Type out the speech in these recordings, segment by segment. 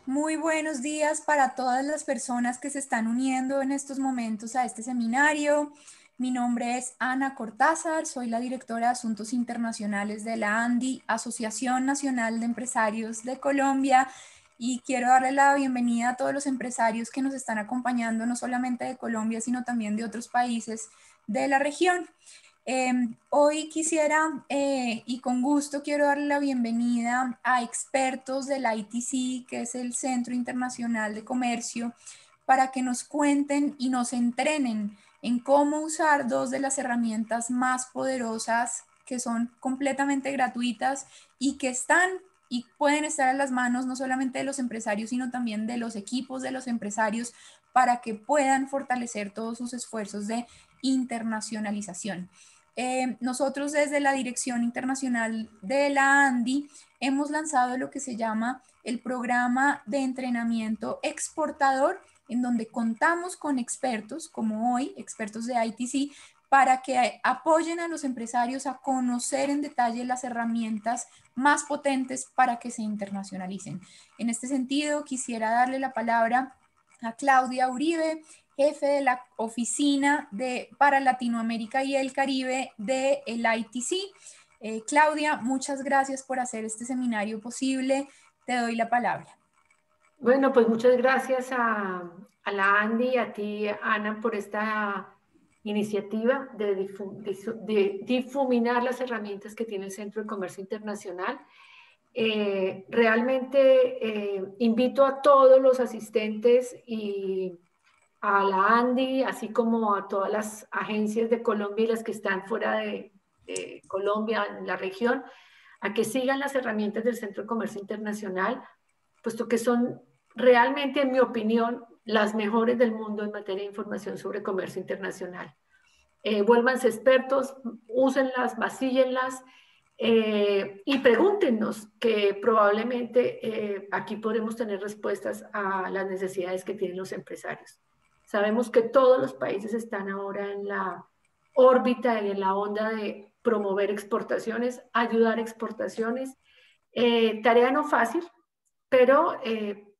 Muy buenos días para todas las personas que se están uniendo en estos momentos a este seminario. Mi nombre es Ana Cortázar, soy la directora de Asuntos Internacionales de la ANDI, Asociación Nacional de Empresarios de Colombia, y quiero darle la bienvenida a todos los empresarios que nos están acompañando, no solamente de Colombia, sino también de otros países de la región. Hoy quisiera y con gusto quiero darle la bienvenida a expertos del ITC, que es el Centro Internacional de Comercio, para que nos cuenten y nos entrenen en cómo usar dos de las herramientas más poderosas que son completamente gratuitas y que están y pueden estar a las manos no solamente de los empresarios, sino también de los equipos de los empresarios para que puedan fortalecer todos sus esfuerzos de internacionalización. Nosotros desde la Dirección Internacional de la ANDI hemos lanzado lo que se llama el programa de entrenamiento exportador, en donde contamos con expertos, como hoy, expertos de ITC, para que apoyen a los empresarios a conocer en detalle las herramientas más potentes para que se internacionalicen. En este sentido, quisiera darle la palabra a Claudia Uribe, jefe de la oficina para Latinoamérica y el Caribe del ITC. Claudia, muchas gracias por hacer este seminario posible. Te doy la palabra. Bueno, pues muchas gracias a la Andy y a ti, Ana, por esta iniciativa de difuminar las herramientas que tiene el Centro de Comercio Internacional. Realmente invito a todos los asistentes y a la Andy, así como a todas las agencias de Colombia y las que están fuera de Colombia, en la región, a que sigan las herramientas del Centro de Comercio Internacional, puesto que son realmente, en mi opinión, las mejores del mundo en materia de información sobre comercio internacional. Vuélvanse expertos, úsenlas, vacíllenlas y pregúntenos, que probablemente aquí podremos tener respuestas a las necesidades que tienen los empresarios. Sabemos que todos los países están ahora en la órbita y en la onda de promover exportaciones, ayudar a exportaciones. Tarea no fácil, pero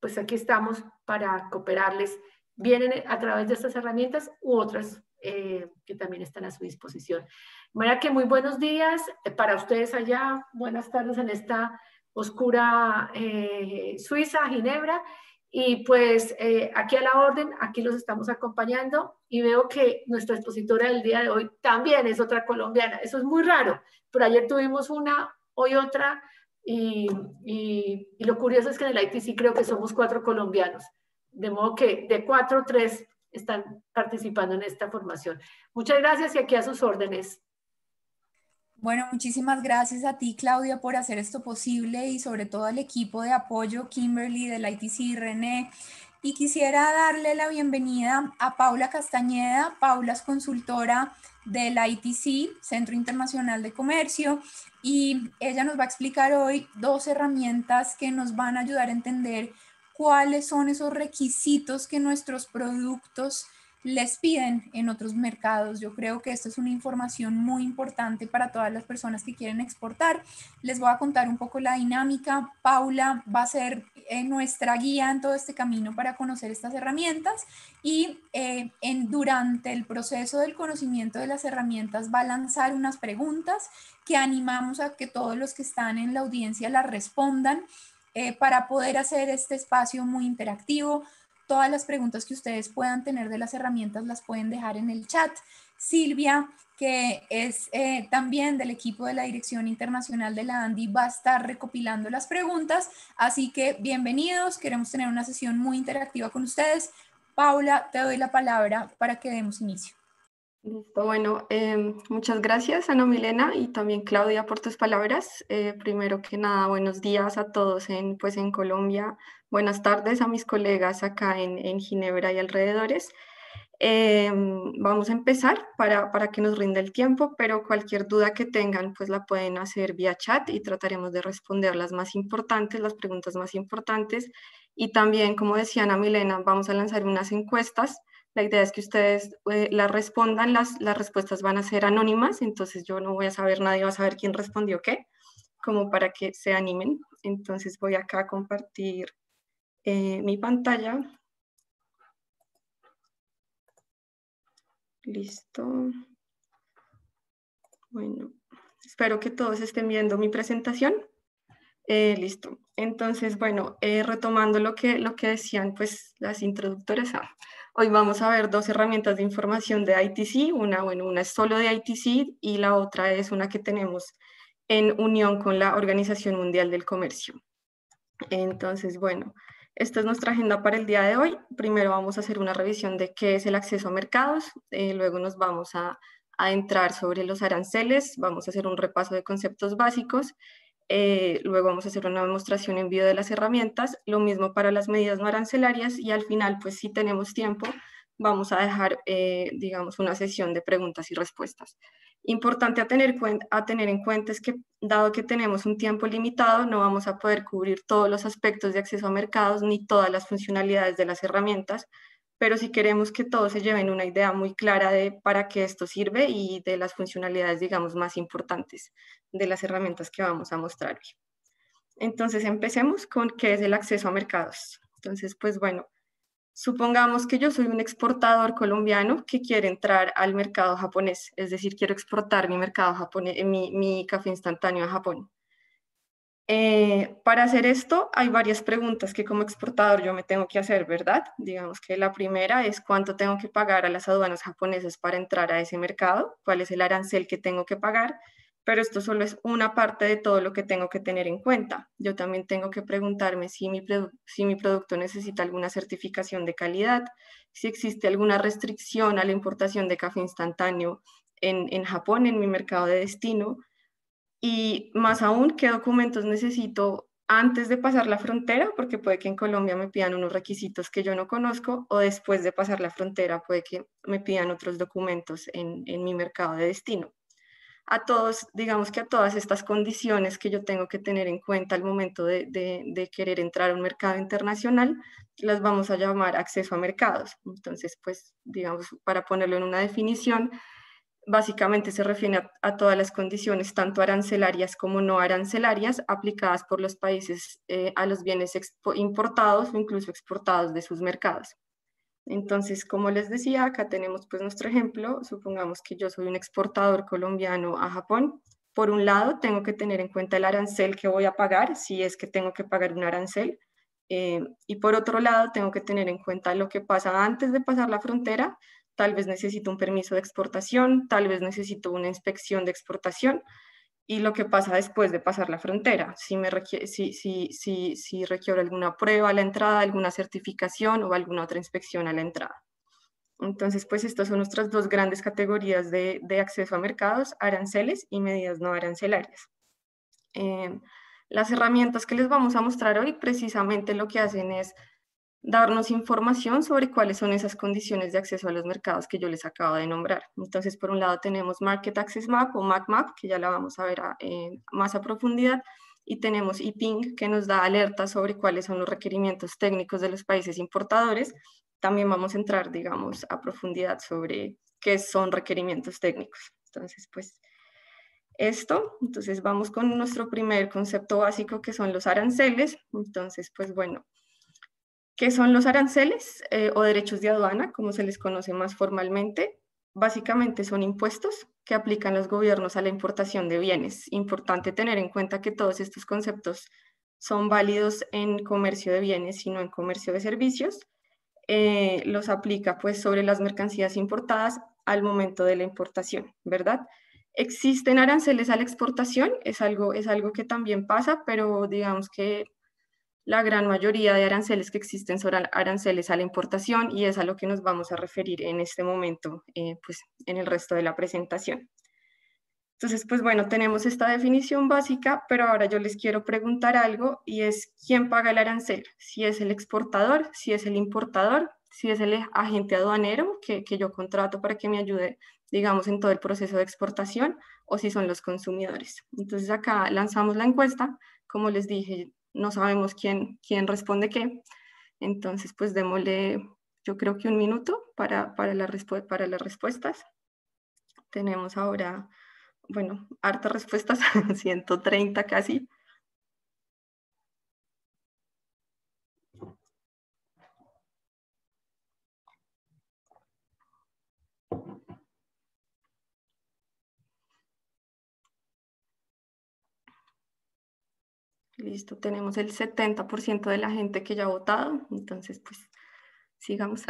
pues aquí estamos para cooperarles, vienen a través de estas herramientas u otras que también están a su disposición. De manera que muy buenos días para ustedes allá, buenas tardes en esta oscura Suiza, Ginebra, y pues aquí a la orden, aquí los estamos acompañando y veo que nuestra expositora del día de hoy también es otra colombiana. Eso es muy raro, pero ayer tuvimos una, hoy otra, y lo curioso es que en el ITC creo que somos 4 colombianos, de modo que de 4, 3 están participando en esta formación. Muchas gracias y aquí a sus órdenes. Bueno, muchísimas gracias a ti, Claudia, por hacer esto posible y sobre todo al equipo de apoyo, Kimberly del ITC, René. Y quisiera darle la bienvenida a Paula Castañeda. Paula es consultora del ITC, Centro Internacional de Comercio, y ella nos va a explicar hoy dos herramientas que nos van a ayudar a entender cuáles son esos requisitos que nuestros productos les piden en otros mercados. Yo creo que esto es una información muy importante para todas las personas que quieren exportar. Les voy a contar un poco la dinámica. Paula va a ser nuestra guía en todo este camino para conocer estas herramientas y durante el proceso del conocimiento de las herramientas va a lanzar unas preguntas que animamos a que todos los que están en la audiencia las respondan para poder hacer este espacio muy interactivo. Todas las preguntas que ustedes puedan tener de las herramientas las pueden dejar en el chat. Silvia, que es también del equipo de la Dirección Internacional de la ANDI, va a estar recopilando las preguntas. Así que bienvenidos, queremos tener una sesión muy interactiva con ustedes. Paula, te doy la palabra para que demos inicio. Listo, bueno, muchas gracias Ana Milena y también Claudia por tus palabras. Primero que nada, buenos días a todos pues en Colombia, buenas tardes a mis colegas acá en Ginebra y alrededores. Vamos a empezar para que nos rinda el tiempo, pero cualquier duda que tengan pues la pueden hacer vía chat y trataremos de responder las más importantes, las preguntas más importantes. Y también, como decía Ana Milena, vamos a lanzar unas encuestas. La idea es que ustedes las respondan, las respuestas van a ser anónimas, entonces yo no voy a saber, nadie va a saber quién respondió qué, como para que se animen. Entonces voy acá a compartir mi pantalla. Listo. Bueno, espero que todos estén viendo mi presentación. Listo. Entonces, bueno, retomando lo que decían pues las introductoras, hoy vamos a ver dos herramientas de información de ITC. Una es solo de ITC y la otra es una que tenemos en unión con la Organización Mundial del Comercio. Entonces, bueno, esta es nuestra agenda para el día de hoy. Primero vamos a hacer una revisión de qué es el acceso a mercados, luego nos vamos a entrar sobre los aranceles, vamos a hacer un repaso de conceptos básicos, luego vamos a hacer una demostración en vivo de las herramientas, lo mismo para las medidas no arancelarias y al final, pues si tenemos tiempo, vamos a dejar, digamos, una sesión de preguntas y respuestas. Importante a tener en cuenta es que, dado que tenemos un tiempo limitado, no vamos a poder cubrir todos los aspectos de acceso a mercados ni todas las funcionalidades de las herramientas, pero si queremos que todos se lleven una idea muy clara de para qué esto sirve y de las funcionalidades, digamos, más importantes de las herramientas que vamos a mostrar hoy. Entonces, empecemos con qué es el acceso a mercados. Entonces, pues bueno, supongamos que yo soy un exportador colombiano que quiere entrar al mercado japonés, es decir, quiero exportar mi mercado japonés, mi café instantáneo a Japón. Para hacer esto hay varias preguntas que como exportador yo me tengo que hacer, ¿verdad? Digamos que la primera es cuánto tengo que pagar a las aduanas japonesas para entrar a ese mercado, cuál es el arancel que tengo que pagar, pero esto solo es una parte de todo lo que tengo que tener en cuenta. Yo también tengo que preguntarme si mi producto necesita alguna certificación de calidad, si existe alguna restricción a la importación de café instantáneo en Japón, en mi mercado de destino, y más aún, qué documentos necesito antes de pasar la frontera, porque puede que en Colombia me pidan unos requisitos que yo no conozco, o después de pasar la frontera puede que me pidan otros documentos en mi mercado de destino. A todos, digamos que a todas estas condiciones que yo tengo que tener en cuenta al momento de querer entrar a un mercado internacional, las vamos a llamar acceso a mercados. Entonces, pues, digamos, para ponerlo en una definición, básicamente se refiere a todas las condiciones, tanto arancelarias como no arancelarias, aplicadas por los países a los bienes importados o incluso exportados de sus mercados. Entonces, como les decía, acá tenemos pues nuestro ejemplo. Supongamos que yo soy un exportador colombiano a Japón. Por un lado, tengo que tener en cuenta el arancel que voy a pagar, si es que tengo que pagar un arancel. Y por otro lado, tengo que tener en cuenta lo que pasa antes de pasar la frontera. Tal vez necesito un permiso de exportación, tal vez necesito una inspección de exportación y lo que pasa después de pasar la frontera, si requiero alguna prueba a la entrada, alguna certificación o alguna otra inspección a la entrada. Entonces, pues estas son nuestras dos grandes categorías de acceso a mercados, aranceles y medidas no arancelarias. Las herramientas que les vamos a mostrar hoy precisamente lo que hacen es darnos información sobre cuáles son esas condiciones de acceso a los mercados que yo les acabo de nombrar. Entonces, por un lado tenemos Market Access Map o MACMAP, que ya la vamos a ver más a profundidad, y tenemos IPING, que nos da alertas sobre cuáles son los requerimientos técnicos de los países importadores. También vamos a entrar, digamos, a profundidad sobre qué son requerimientos técnicos. Entonces, pues, entonces vamos con nuestro primer concepto básico, que son los aranceles. Entonces, pues bueno, ¿qué son los aranceles o derechos de aduana, como se les conoce más formalmente? Básicamente son impuestos que aplican los gobiernos a la importación de bienes. Importante tener en cuenta que todos estos conceptos son válidos en comercio de bienes y no en comercio de servicios. Los aplica pues sobre las mercancías importadas al momento de la importación, ¿verdad? ¿Existen aranceles a la exportación? Es algo que también pasa, pero digamos que la gran mayoría de aranceles que existen son aranceles a la importación y es a lo que nos vamos a referir en este momento, pues en el resto de la presentación. Entonces, pues bueno, tenemos esta definición básica, pero ahora yo les quiero preguntar algo y es ¿quién paga el arancel? Si es el exportador, si es el importador, si es el agente aduanero que yo contrato para que me ayude, digamos, en todo el proceso de exportación o si son los consumidores. Entonces acá lanzamos la encuesta, como les dije, no sabemos quién responde qué, entonces pues démosle, yo creo que un minuto para las respuestas. Tenemos ahora, bueno, hartas respuestas, 130 casi. Listo, tenemos el 70% de la gente que ya ha votado, entonces pues sigamos.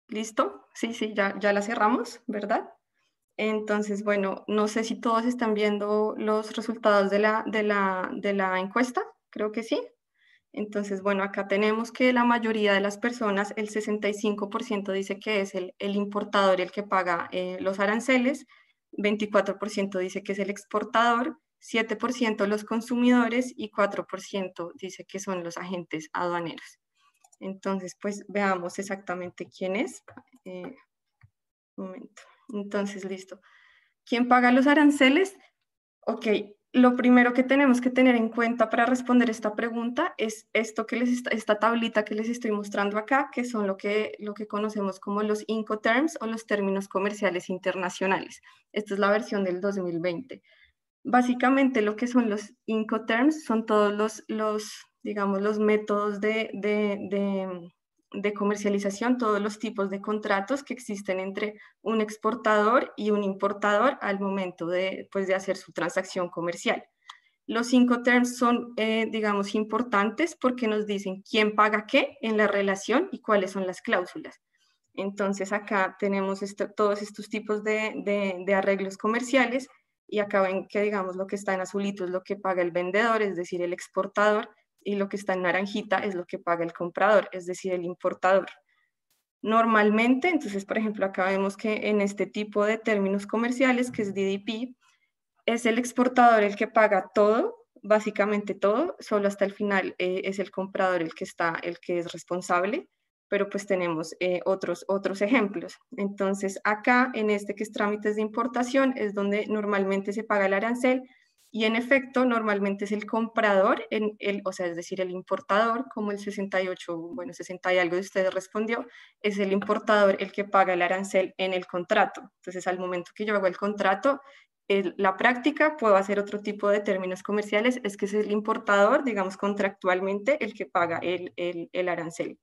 ¿Listo? Sí, ya la cerramos, ¿verdad? Entonces, bueno, no sé si todos están viendo los resultados de la encuesta, creo que sí. Entonces, bueno, acá tenemos que la mayoría de las personas, el 65% dice que es el importador el que paga los aranceles, 24% dice que es el exportador, 7% los consumidores y 4% dice que son los agentes aduaneros. Entonces, pues veamos exactamente quién es. Un momento. Entonces, listo. ¿Quién paga los aranceles? Ok, lo primero que tenemos que tener en cuenta para responder esta pregunta es esto esta tablita que les estoy mostrando acá, que son lo que conocemos como los Incoterms o los términos comerciales internacionales. Esta es la versión del 2020. Básicamente lo que son los Incoterms son todos digamos, los métodos de comercialización, todos los tipos de contratos que existen entre un exportador y un importador al momento de hacer su transacción comercial. Los Incoterms son, digamos, importantes porque nos dicen quién paga qué en la relación y cuáles son las cláusulas. Entonces acá tenemos todos estos tipos de arreglos comerciales y acá ven que, digamos, lo que está en azulito es lo que paga el vendedor, es decir, el exportador, y lo que está en naranjita es lo que paga el comprador, es decir, el importador. Normalmente, entonces, por ejemplo, acá vemos que en este tipo de términos comerciales, que es DDP, es el exportador el que paga todo, básicamente todo, solo hasta el final es el comprador el que es responsable, pero pues tenemos otros ejemplos. Entonces acá en este que es trámites de importación es donde normalmente se paga el arancel y en efecto normalmente es el comprador, o sea, es decir, el importador, como el 68, bueno, 60 y algo de ustedes respondió, es el importador el que paga el arancel en el contrato. Entonces al momento que yo hago el contrato, la práctica, puedo hacer otro tipo de términos comerciales, es que es el importador, digamos, contractualmente el que paga el arancel.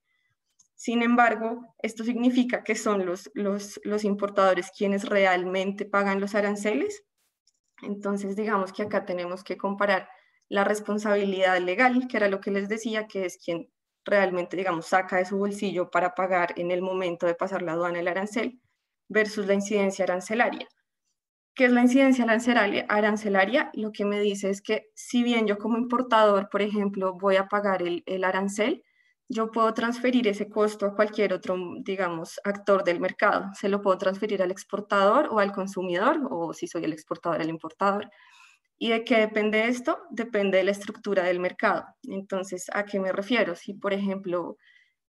Sin embargo, esto significa que son los importadores quienes realmente pagan los aranceles. Entonces, digamos que acá tenemos que comparar la responsabilidad legal, que era lo que les decía, que es quien realmente, digamos, saca de su bolsillo para pagar en el momento de pasar la aduana el arancel, versus la incidencia arancelaria. ¿Qué es la incidencia arancelaria? Lo que me dice es que si bien yo como importador, por ejemplo, voy a pagar el arancel, yo puedo transferir ese costo a cualquier otro, digamos, actor del mercado. Se lo puedo transferir al exportador o al consumidor, o si soy el exportador, al importador. ¿Y de qué depende esto? Depende de la estructura del mercado. Entonces, ¿a qué me refiero? Si, por ejemplo,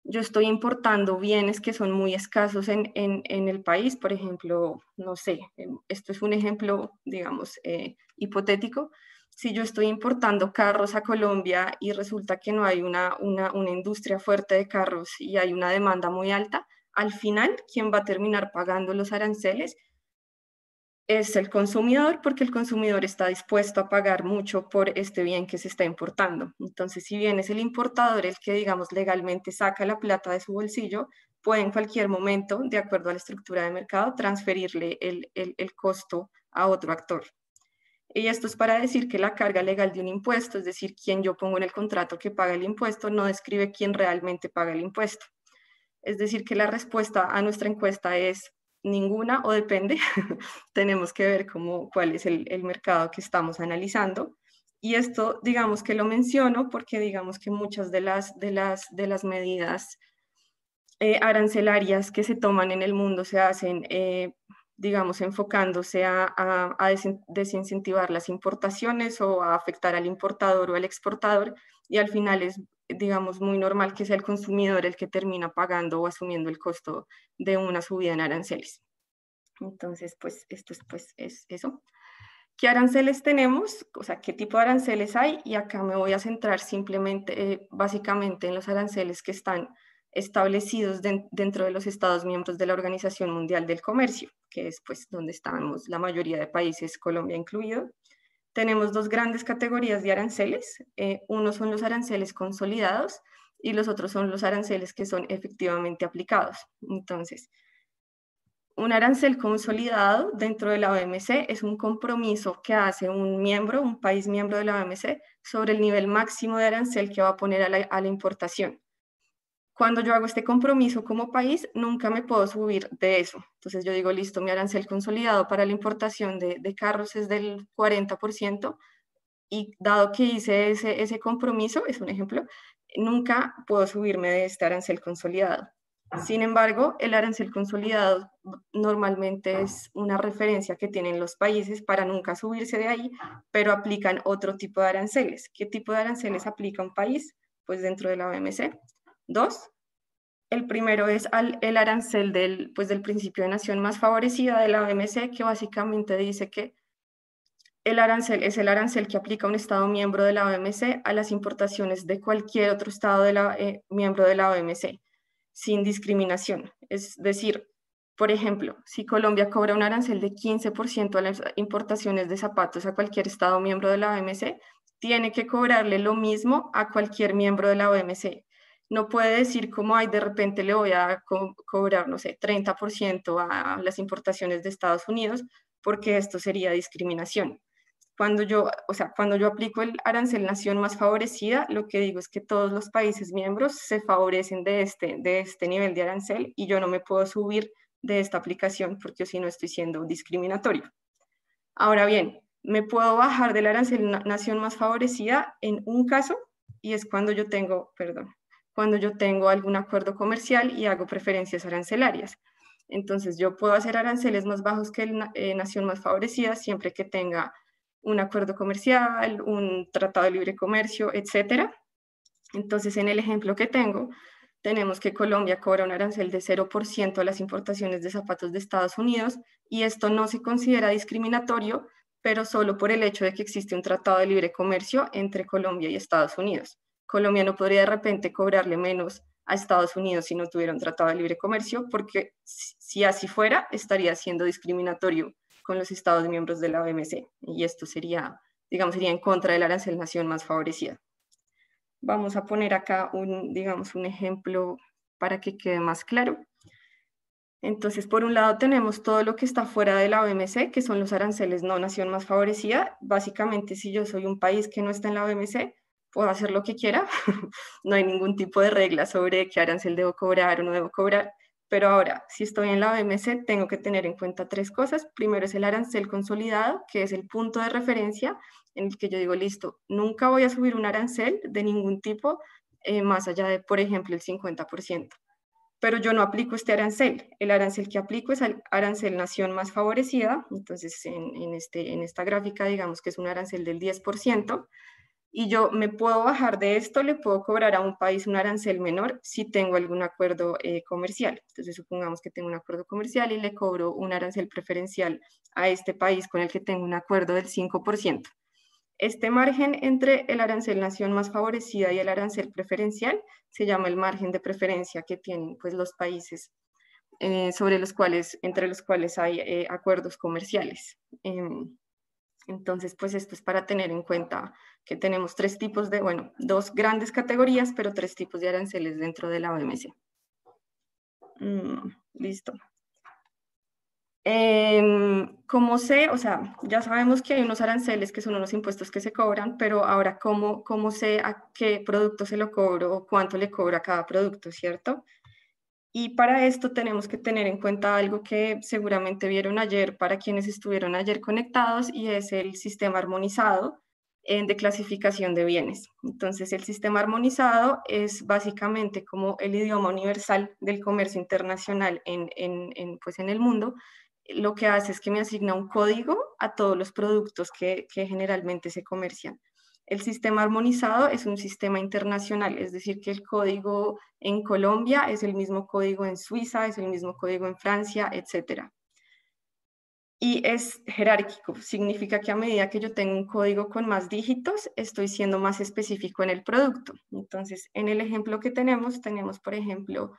yo estoy importando bienes que son muy escasos en el país, por ejemplo, no sé, esto es un ejemplo, digamos, hipotético. Si yo estoy importando carros a Colombia y resulta que no hay una industria fuerte de carros y hay una demanda muy alta, al final, ¿quién va a terminar pagando los aranceles? Es el consumidor, porque el consumidor está dispuesto a pagar mucho por este bien que se está importando. Entonces, si bien es el importador el que, digamos, legalmente saca la plata de su bolsillo, puede en cualquier momento, de acuerdo a la estructura de mercado, transferirle el costo a otro actor. Y esto es para decir que la carga legal de un impuesto, es decir, quien yo pongo en el contrato que paga el impuesto, no describe quién realmente paga el impuesto. Es decir, que la respuesta a nuestra encuesta es ninguna o depende. Tenemos que ver cuál es el mercado que estamos analizando. Y esto, digamos que lo menciono porque digamos que muchas de las medidas arancelarias que se toman en el mundo se hacen, digamos, enfocándose a desincentivar las importaciones o a afectar al importador o al exportador, y al final es, digamos, muy normal que sea el consumidor el que termina pagando o asumiendo el costo de una subida en aranceles. Entonces, pues, esto es eso. ¿Qué aranceles tenemos? O sea, ¿qué tipo de aranceles hay? Y acá me voy a centrar simplemente, básicamente, en los aranceles que están establecidos dentro de los Estados miembros de la Organización Mundial del Comercio, que es pues donde estamos la mayoría de países, Colombia incluido. Tenemos dos grandes categorías de aranceles. Uno son los aranceles consolidados y los otros son los aranceles que son efectivamente aplicados. Entonces, un arancel consolidado dentro de la OMC es un compromiso que hace un país miembro de la OMC, sobre el nivel máximo de arancel que va a poner a la importación. Cuando yo hago este compromiso como país, nunca me puedo subir de eso. Entonces yo digo, listo, mi arancel consolidado para la importación de carros es del 40%, y dado que hice ese compromiso, es un ejemplo, nunca puedo subirme de este arancel consolidado. Sin embargo, el arancel consolidado normalmente es una referencia que tienen los países para nunca subirse de ahí, pero aplican otro tipo de aranceles. ¿Qué tipo de aranceles aplica un país? Pues dentro de la OMC. 2. El primero es el arancel del principio de nación más favorecida de la OMC, que básicamente dice que el arancel es el arancel que aplica un Estado miembro de la OMC a las importaciones de cualquier otro Estado miembro de la OMC, sin discriminación. Es decir, por ejemplo, si Colombia cobra un arancel de 15% a las importaciones de zapatos a cualquier Estado miembro de la OMC, tiene que cobrarle lo mismo a cualquier miembro de la OMC. No puede decir como, de repente le voy a cobrar, no sé, 30% a las importaciones de Estados Unidos, porque esto sería discriminación. Cuando yo aplico el arancel nación más favorecida, lo que digo es que todos los países miembros se favorecen de este nivel de arancel, y yo no me puedo subir de esta aplicación porque si no estoy siendo discriminatorio. Ahora bien, me puedo bajar del arancel nación más favorecida en un caso, y es cuando yo tengo algún acuerdo comercial y hago preferencias arancelarias. Entonces yo puedo hacer aranceles más bajos que nación más favorecida siempre que tenga un acuerdo comercial, un tratado de libre comercio, etc. Entonces, en el ejemplo que tenemos que Colombia cobra un arancel de 0% a las importaciones de zapatos de Estados Unidos, y esto no se considera discriminatorio, pero solo por el hecho de que existe un tratado de libre comercio entre Colombia y Estados Unidos. Colombia no podría de repente cobrarle menos a Estados Unidos si no tuviera un tratado de libre comercio, porque si así fuera, estaría siendo discriminatorio con los Estados miembros de la OMC, y esto sería en contra del arancel nación más favorecida. Vamos a poner acá un ejemplo para que quede más claro. Entonces, por un lado tenemos todo lo que está fuera de la OMC, que son los aranceles no nación más favorecida. Básicamente, si yo soy un país que no está en la OMC, puedo hacer lo que quiera. No hay ningún tipo de regla sobre qué arancel debo cobrar o no debo cobrar. Pero ahora, si estoy en la OMC, tengo que tener en cuenta 3 cosas. Primero es el arancel consolidado, que es el punto de referencia en el que yo digo, listo, nunca voy a subir un arancel de ningún tipo más allá de, por ejemplo, el 50%. Pero yo no aplico este arancel. El arancel que aplico es el arancel nación más favorecida. Entonces, en esta gráfica, digamos que es un arancel del 10%. Y yo me puedo bajar de esto, le puedo cobrar a un país un arancel menor si tengo algún acuerdo comercial. Entonces, supongamos que tengo un acuerdo comercial y le cobro un arancel preferencial a este país con el que tengo un acuerdo del 5%. Este margen entre el arancel nación más favorecida y el arancel preferencial se llama el margen de preferencia que tienen los países entre los cuales hay acuerdos comerciales. Entonces, esto es para tener en cuenta que tenemos 3 tipos de, 2 grandes categorías, pero 3 tipos de aranceles dentro de la OMC. Listo. ¿Cómo sé? Ya sabemos que hay unos aranceles que son unos impuestos que se cobran, pero ahora, ¿cómo sé a qué producto se lo cobro o cuánto le cobro a cada producto, cierto? Y para esto tenemos que tener en cuenta algo que seguramente vieron ayer para quienes estuvieron ayer conectados, y es el sistema armonizado de clasificación de bienes. Entonces, el sistema armonizado es básicamente como el idioma universal del comercio internacional en el mundo. Lo que hace es que me asigna un código a todos los productos que generalmente se comercian. El sistema armonizado es un sistema internacional, es decir, que el código en Colombia es el mismo código en Suiza, es el mismo código en Francia, etc. Y es jerárquico, significa que a medida que yo tengo un código con más dígitos, estoy siendo más específico en el producto. Entonces, en el ejemplo que tenemos, por ejemplo,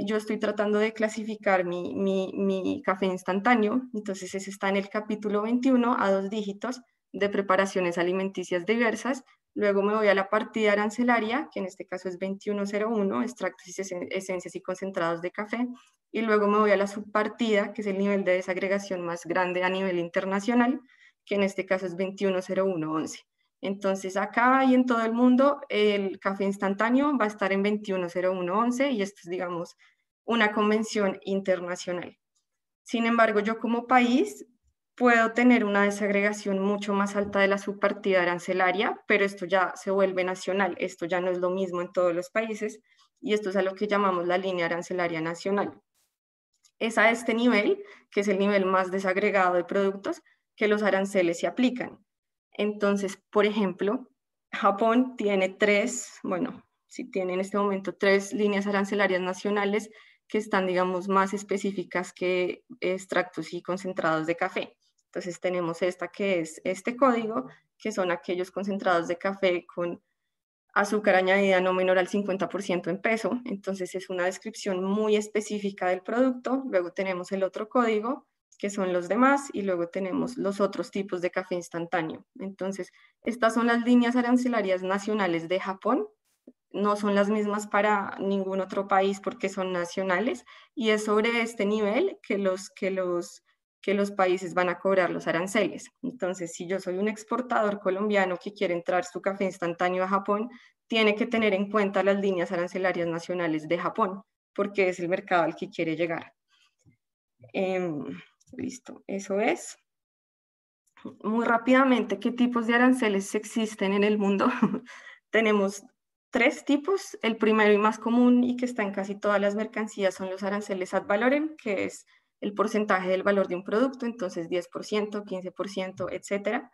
yo estoy tratando de clasificar mi café instantáneo, entonces ese está en el capítulo 21 a 2 dígitos de preparaciones alimenticias diversas, Luego me voy a la partida arancelaria, que en este caso es 2101, extractos y esencias y concentrados de café. Y luego me voy a la subpartida, que es el nivel de desagregación más grande a nivel internacional, que en este caso es 210111. Entonces acá y en todo el mundo el café instantáneo va a estar en 210111 y esto es, digamos, una convención internacional. Sin embargo, yo como país puedo tener una desagregación mucho más alta de la subpartida arancelaria, pero esto ya se vuelve nacional, esto ya no es lo mismo en todos los países y esto es a lo que llamamos la línea arancelaria nacional. Es a este nivel, que es el nivel más desagregado de productos, que los aranceles se aplican. Entonces, por ejemplo, Japón tiene sí tiene en este momento 3 líneas arancelarias nacionales que están, digamos, más específicas que extractos y concentrados de café. Entonces tenemos esta que es este código, que son aquellos concentrados de café con azúcar añadida no menor al 50% en peso. Entonces es una descripción muy específica del producto. Luego tenemos el otro código, que son los demás, y luego tenemos los otros tipos de café instantáneo. Entonces, estas son las líneas arancelarias nacionales de Japón. No son las mismas para ningún otro país porque son nacionales y es sobre este nivel que los países van a cobrar los aranceles. Entonces, si yo soy un exportador colombiano que quiere entrar su café instantáneo a Japón, tiene que tener en cuenta las líneas arancelarias nacionales de Japón porque es el mercado al que quiere llegar. Listo, eso es. Muy rápidamente, ¿qué tipos de aranceles existen en el mundo? Tenemos 3 tipos. El primero y más común y que está en casi todas las mercancías son los aranceles ad valorem, que es el porcentaje del valor de un producto, entonces 10%, 15%, etcétera.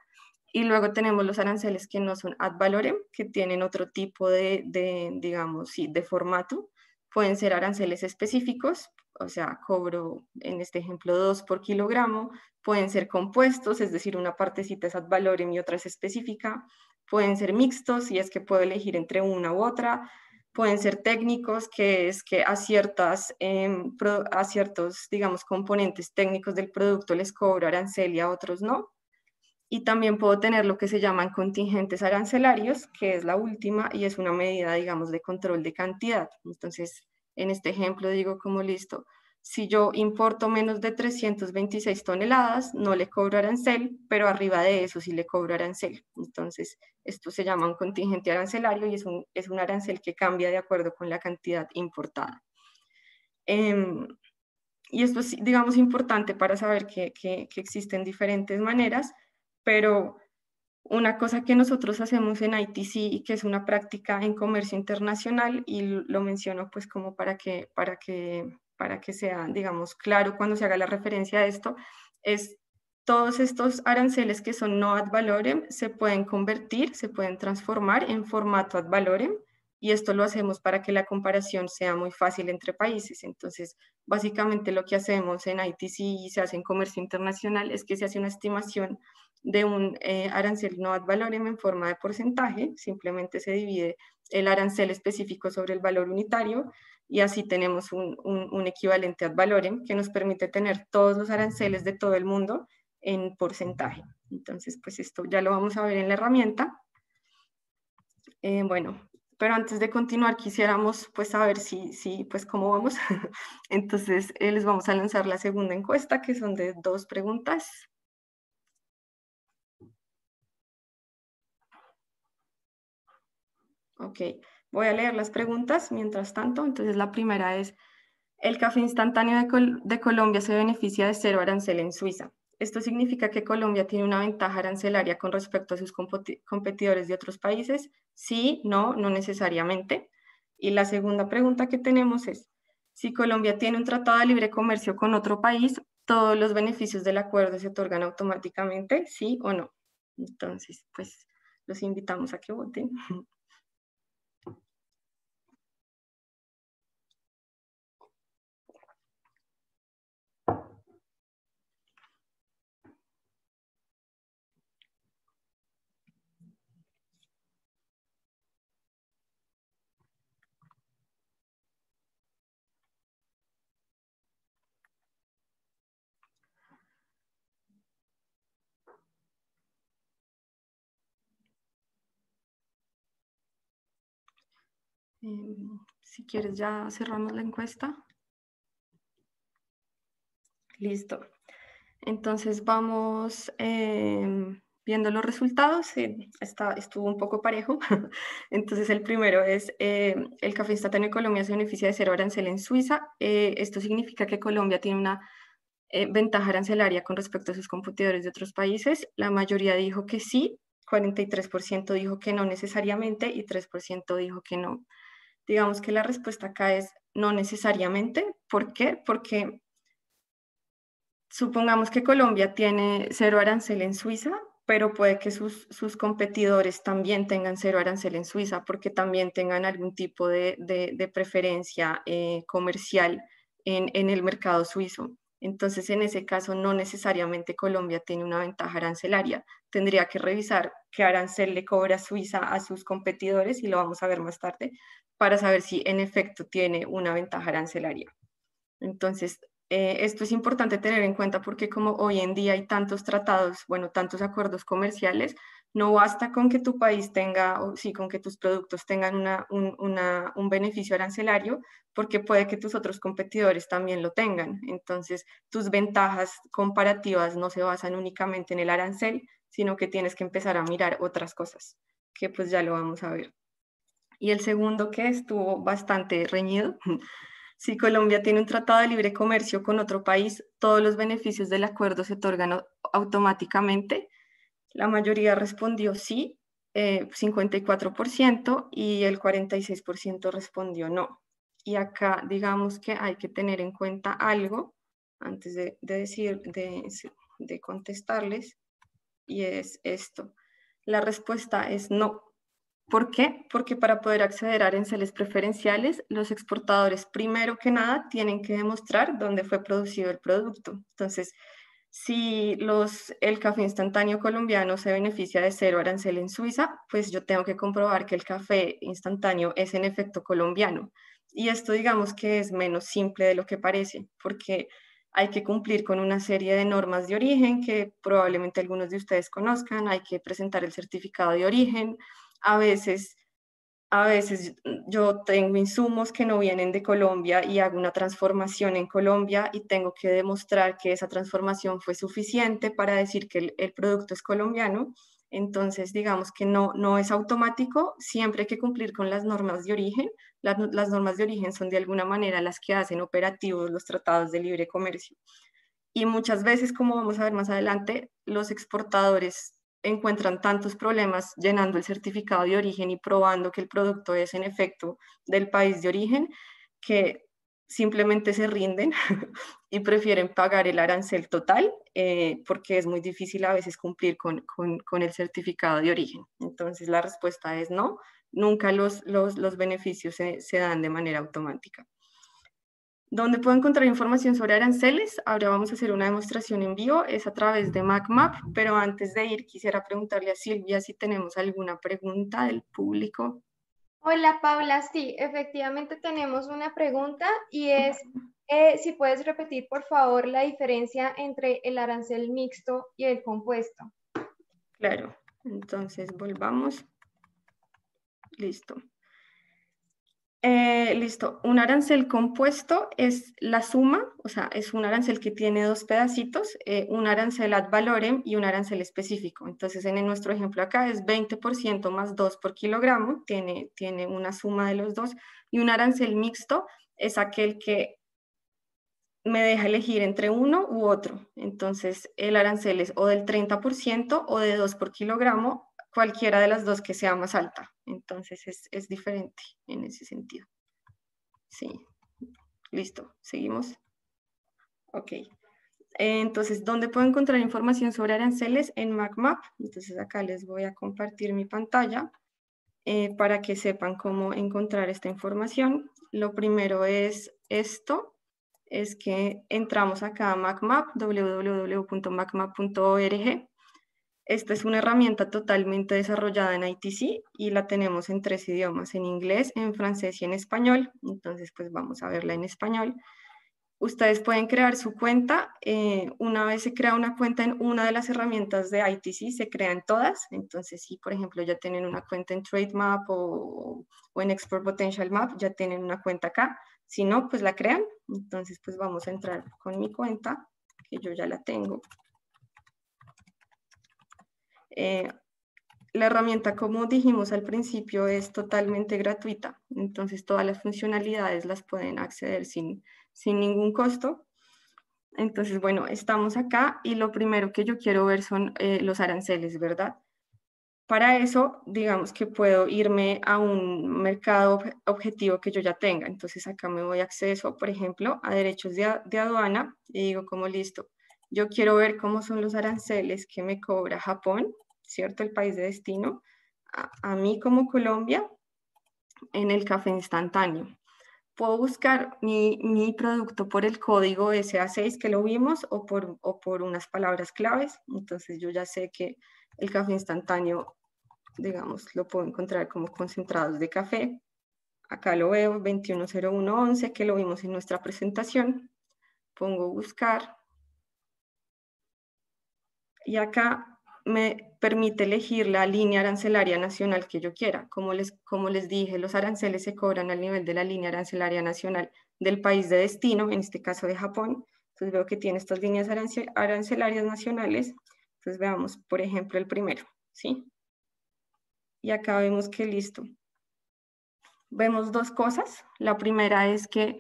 Y luego tenemos los aranceles que no son ad valorem, que tienen otro tipo digamos, sí, de formato. Pueden ser aranceles específicos, o sea, cobro en este ejemplo 2 por kilogramo. Pueden ser compuestos, es decir, una partecita es ad valorem y otra es específica. Pueden ser mixtos, y es que puedo elegir entre una u otra. Pueden ser técnicos, que es que a ciertos, digamos, componentes técnicos del producto les cobro arancel y a otros no. Y también puedo tener lo que se llaman contingentes arancelarios, que es la última y es una medida, digamos, de control de cantidad. Entonces, en este ejemplo digo como listo, si yo importo menos de 326 toneladas, no le cobro arancel, pero arriba de eso sí le cobro arancel. Entonces, esto se llama un contingente arancelario y es un arancel que cambia de acuerdo con la cantidad importada. Y esto es, digamos, importante para saber que existen diferentes maneras, pero una cosa que nosotros hacemos en ITC y que es una práctica en comercio internacional, y lo menciono pues como para que sea, digamos, claro cuando se haga la referencia a esto, es todos estos aranceles que son no ad valorem se pueden convertir, se pueden transformar en formato ad valorem, y esto lo hacemos para que la comparación sea muy fácil entre países. Entonces, básicamente lo que hacemos en ITC y se hace en comercio internacional es que se hace una estimación de un arancel no ad valorem en forma de porcentaje, simplemente se divide el arancel específico sobre el valor unitario y así tenemos un equivalente ad valorem que nos permite tener todos los aranceles de todo el mundo en porcentaje. Entonces, pues esto ya lo vamos a ver en la herramienta. Bueno, pero antes de continuar quisiéramos pues saber pues cómo vamos. Entonces, les vamos a lanzar la segunda encuesta, que son de 2 preguntas. Ok, voy a leer las preguntas mientras tanto. Entonces la primera es, ¿el café instantáneo de Colombia se beneficia de 0 arancel en Suiza? ¿Esto significa que Colombia tiene una ventaja arancelaria con respecto a sus competidores de otros países? Sí, no, no necesariamente. Y la segunda pregunta que tenemos es, si Colombia tiene un tratado de libre comercio con otro país, ¿todos los beneficios del acuerdo se otorgan automáticamente? ¿Sí o no? Entonces, pues los invitamos a que voten. Si quieres ya cerramos la encuesta. Listo. Entonces vamos viendo los resultados. Estuvo un poco parejo. Entonces el primero es el café instantáneo de Colombia se beneficia de cero arancel en Suiza. Esto significa que Colombia tiene una ventaja arancelaria con respecto a sus competidores de otros países. La mayoría dijo que sí, 43% dijo que no necesariamente y 3% dijo que no. Digamos que la respuesta acá es no necesariamente. ¿Por qué? Porque supongamos que Colombia tiene cero arancel en Suiza, pero puede que sus competidores también tengan cero arancel en Suiza, porque también tengan algún tipo de preferencia comercial en el mercado suizo. Entonces, en ese caso, no necesariamente Colombia tiene una ventaja arancelaria. Tendría que revisar qué arancel le cobra Suiza a sus competidores, y lo vamos a ver más tarde, para saber si en efecto tiene una ventaja arancelaria. Entonces, esto es importante tener en cuenta porque como hoy en día hay tantos tratados, bueno, tantos acuerdos comerciales, no basta con que tu país tenga, o sí, con que tus productos tengan un beneficio arancelario, porque puede que tus otros competidores también lo tengan. Entonces, tus ventajas comparativas no se basan únicamente en el arancel, sino que tienes que empezar a mirar otras cosas, que pues ya lo vamos a ver. Y el segundo, que estuvo bastante reñido, si Colombia tiene un tratado de libre comercio con otro país, todos los beneficios del acuerdo se otorgan automáticamente. La mayoría respondió sí, 54%, y el 46% respondió no. Y acá digamos que hay que tener en cuenta algo antes de contestarles, y es esto. La respuesta es no. ¿Por qué? Porque para poder acceder a aranceles preferenciales, los exportadores, primero que nada, tienen que demostrar dónde fue producido el producto. Entonces, si el café instantáneo colombiano se beneficia de cero arancel en Suiza, pues yo tengo que comprobar que el café instantáneo es en efecto colombiano. Y esto digamos que es menos simple de lo que parece, porque hay que cumplir con una serie de normas de origen que probablemente algunos de ustedes conozcan. Hay que presentar el certificado de origen. A veces yo tengo insumos que no vienen de Colombia y hago una transformación en Colombia y tengo que demostrar que esa transformación fue suficiente para decir que el producto es colombiano. Entonces, digamos que no es automático, siempre hay que cumplir con las normas de origen. Las normas de origen son de alguna manera las que hacen operativos los tratados de libre comercio. Y muchas veces, como vamos a ver más adelante, los exportadores encuentran tantos problemas llenando el certificado de origen y probando que el producto es en efecto del país de origen, que simplemente se rinden y prefieren pagar el arancel total, porque es muy difícil a veces cumplir con el certificado de origen. Entonces la respuesta es no, nunca los beneficios se dan de manera automática. ¿Dónde puedo encontrar información sobre aranceles? Ahora vamos a hacer una demostración en vivo, es a través de MacMap, pero antes de ir quisiera preguntarle a Silvia si tenemos alguna pregunta del público. Hola Paula, sí, efectivamente tenemos una pregunta y es si puedes repetir por favor la diferencia entre el arancel mixto y el compuesto. Claro, entonces volvamos. Listo. Listo, un arancel compuesto es la suma, o sea, es un arancel que tiene dos pedacitos, un arancel ad valorem y un arancel específico. Entonces, en nuestro ejemplo acá es 20% más 2 por kilogramo, tiene una suma de los dos, y un arancel mixto es aquel que me deja elegir entre uno u otro. Entonces, el arancel es o del 30% o de 2 por kilogramo, cualquiera de las dos que sea más alta. Entonces es diferente en ese sentido. Sí, listo, seguimos. Ok. Entonces, ¿dónde puedo encontrar información sobre aranceles? En MacMap. Entonces acá les voy a compartir mi pantalla para que sepan cómo encontrar esta información. Lo primero es esto, es que entramos acá a MacMap, www.macmap.org. Esta es una herramienta totalmente desarrollada en ITC y la tenemos en 3 idiomas, en inglés, en francés y en español. Entonces, pues vamos a verla en español. Ustedes pueden crear su cuenta. Una vez se crea una cuenta en una de las herramientas de ITC, se crean todas. Entonces, si por ejemplo ya tienen una cuenta en Trademap o en Export Potential Map, ya tienen una cuenta acá. Si no, pues la crean. Entonces, pues vamos a entrar con mi cuenta, que yo ya la tengo. La herramienta, como dijimos al principio, es totalmente gratuita. Entonces, todas las funcionalidades las pueden acceder sin ningún costo. Entonces, bueno, estamos acá y lo primero que yo quiero ver son los aranceles, ¿verdad? Para eso, digamos que puedo irme a un mercado objetivo que yo ya tenga. Entonces, acá me voy a acceso, por ejemplo, a derechos de aduana y digo como listo, yo quiero ver cómo son los aranceles que me cobra Japón, ¿cierto? El país de destino, a mí como Colombia, en el café instantáneo. Puedo buscar mi producto por el código SA6 que lo vimos o por unas palabras claves. Entonces yo ya sé que el café instantáneo, digamos, lo puedo encontrar como concentrados de café. Acá lo veo, 210111, que lo vimos en nuestra presentación. Pongo buscar. Y acá me permite elegir la línea arancelaria nacional que yo quiera. Como les dije, los aranceles se cobran al nivel de la línea arancelaria nacional del país de destino, en este caso de Japón. Entonces veo que tiene estas líneas arancelarias nacionales. Entonces veamos, por ejemplo, el primero, ¿sí? Y acá vemos que listo. Vemos dos cosas. La primera es que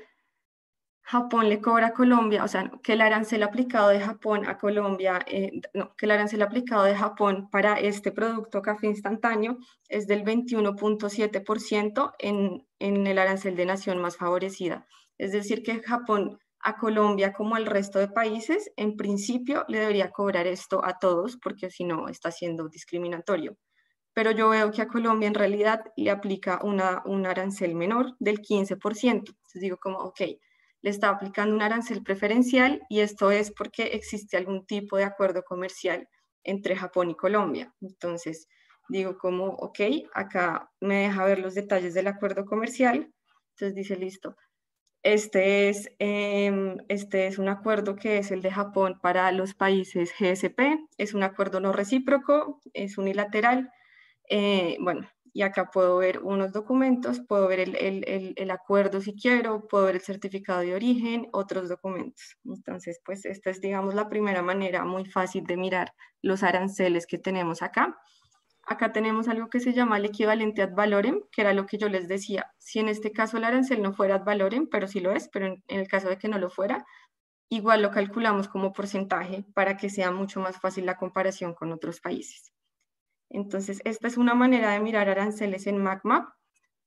Japón le cobra a Colombia, o sea, que el arancel aplicado de Japón a Colombia, que el arancel aplicado de Japón para este producto café instantáneo es del 21.7% en el arancel de nación más favorecida. Es decir, que Japón a Colombia como al resto de países, en principio le debería cobrar esto a todos, porque si no está siendo discriminatorio. Pero yo veo que a Colombia en realidad le aplica un arancel menor del 15%. Entonces digo como, ok, le está aplicando un arancel preferencial y esto es porque existe algún tipo de acuerdo comercial entre Japón y Colombia. Entonces digo como, ok, acá me deja ver los detalles del acuerdo comercial. Entonces dice, listo, este es un acuerdo que es el de Japón para los países GSP, es un acuerdo no recíproco, es unilateral. Bueno, y acá puedo ver unos documentos, puedo ver el acuerdo si quiero, puedo ver el certificado de origen, otros documentos. Entonces, pues esta es, digamos, la primera manera muy fácil de mirar los aranceles que tenemos acá. Acá tenemos algo que se llama el equivalente ad valorem, que era lo que yo les decía. Si en este caso el arancel no fuera ad valorem, pero sí lo es, pero en el caso de que no lo fuera, igual lo calculamos como porcentaje para que sea mucho más fácil la comparación con otros países. Entonces, esta es una manera de mirar aranceles en MacMap,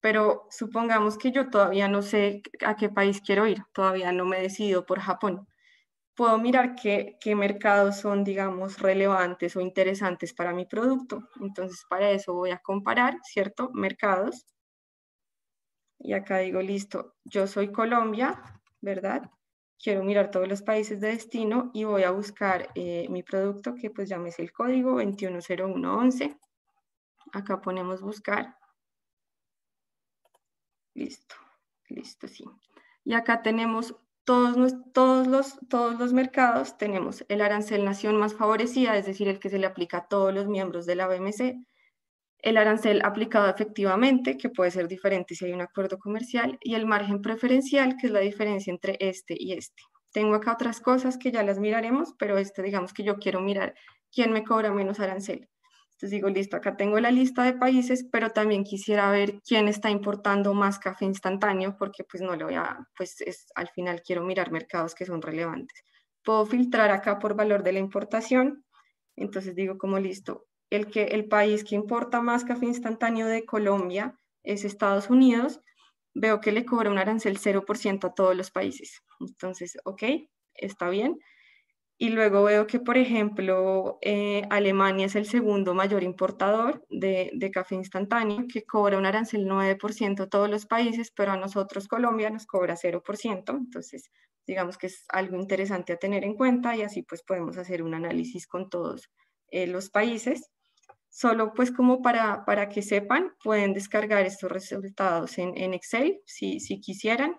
pero supongamos que yo todavía no sé a qué país quiero ir, todavía no me he decidido por Japón. Puedo mirar qué mercados son, digamos, relevantes o interesantes para mi producto. Entonces, para eso voy a comparar, ¿cierto? Mercados. Y acá digo, listo, yo soy Colombia, ¿verdad? Quiero mirar todos los países de destino y voy a buscar mi producto, que pues llámese el código 210111. Acá ponemos buscar. Listo, listo, sí. Y acá tenemos todos los mercados. Tenemos el arancel nación más favorecida, es decir, el que se le aplica a todos los miembros de la OMC. El arancel aplicado efectivamente, que puede ser diferente si hay un acuerdo comercial, y el margen preferencial, que es la diferencia entre este y este. Tengo acá otras cosas que ya las miraremos, pero digamos que yo quiero mirar quién me cobra menos arancel. Entonces digo, listo, acá tengo la lista de países, pero también quisiera ver quién está importando más café instantáneo, porque pues no lo voy a, al final quiero mirar mercados que son relevantes. Puedo filtrar acá por valor de la importación. Entonces digo como listo, el país que importa más café instantáneo de Colombia es Estados Unidos. Veo que le cobra un arancel 0% a todos los países. Entonces, ok, está bien. Y luego veo que, por ejemplo, Alemania es el segundo mayor importador de café instantáneo, que cobra un arancel 9% a todos los países, pero a nosotros, Colombia, nos cobra 0%. Entonces, digamos que es algo interesante a tener en cuenta y así pues podemos hacer un análisis con todos los países. Solo pues como para que sepan, pueden descargar estos resultados en Excel si quisieran.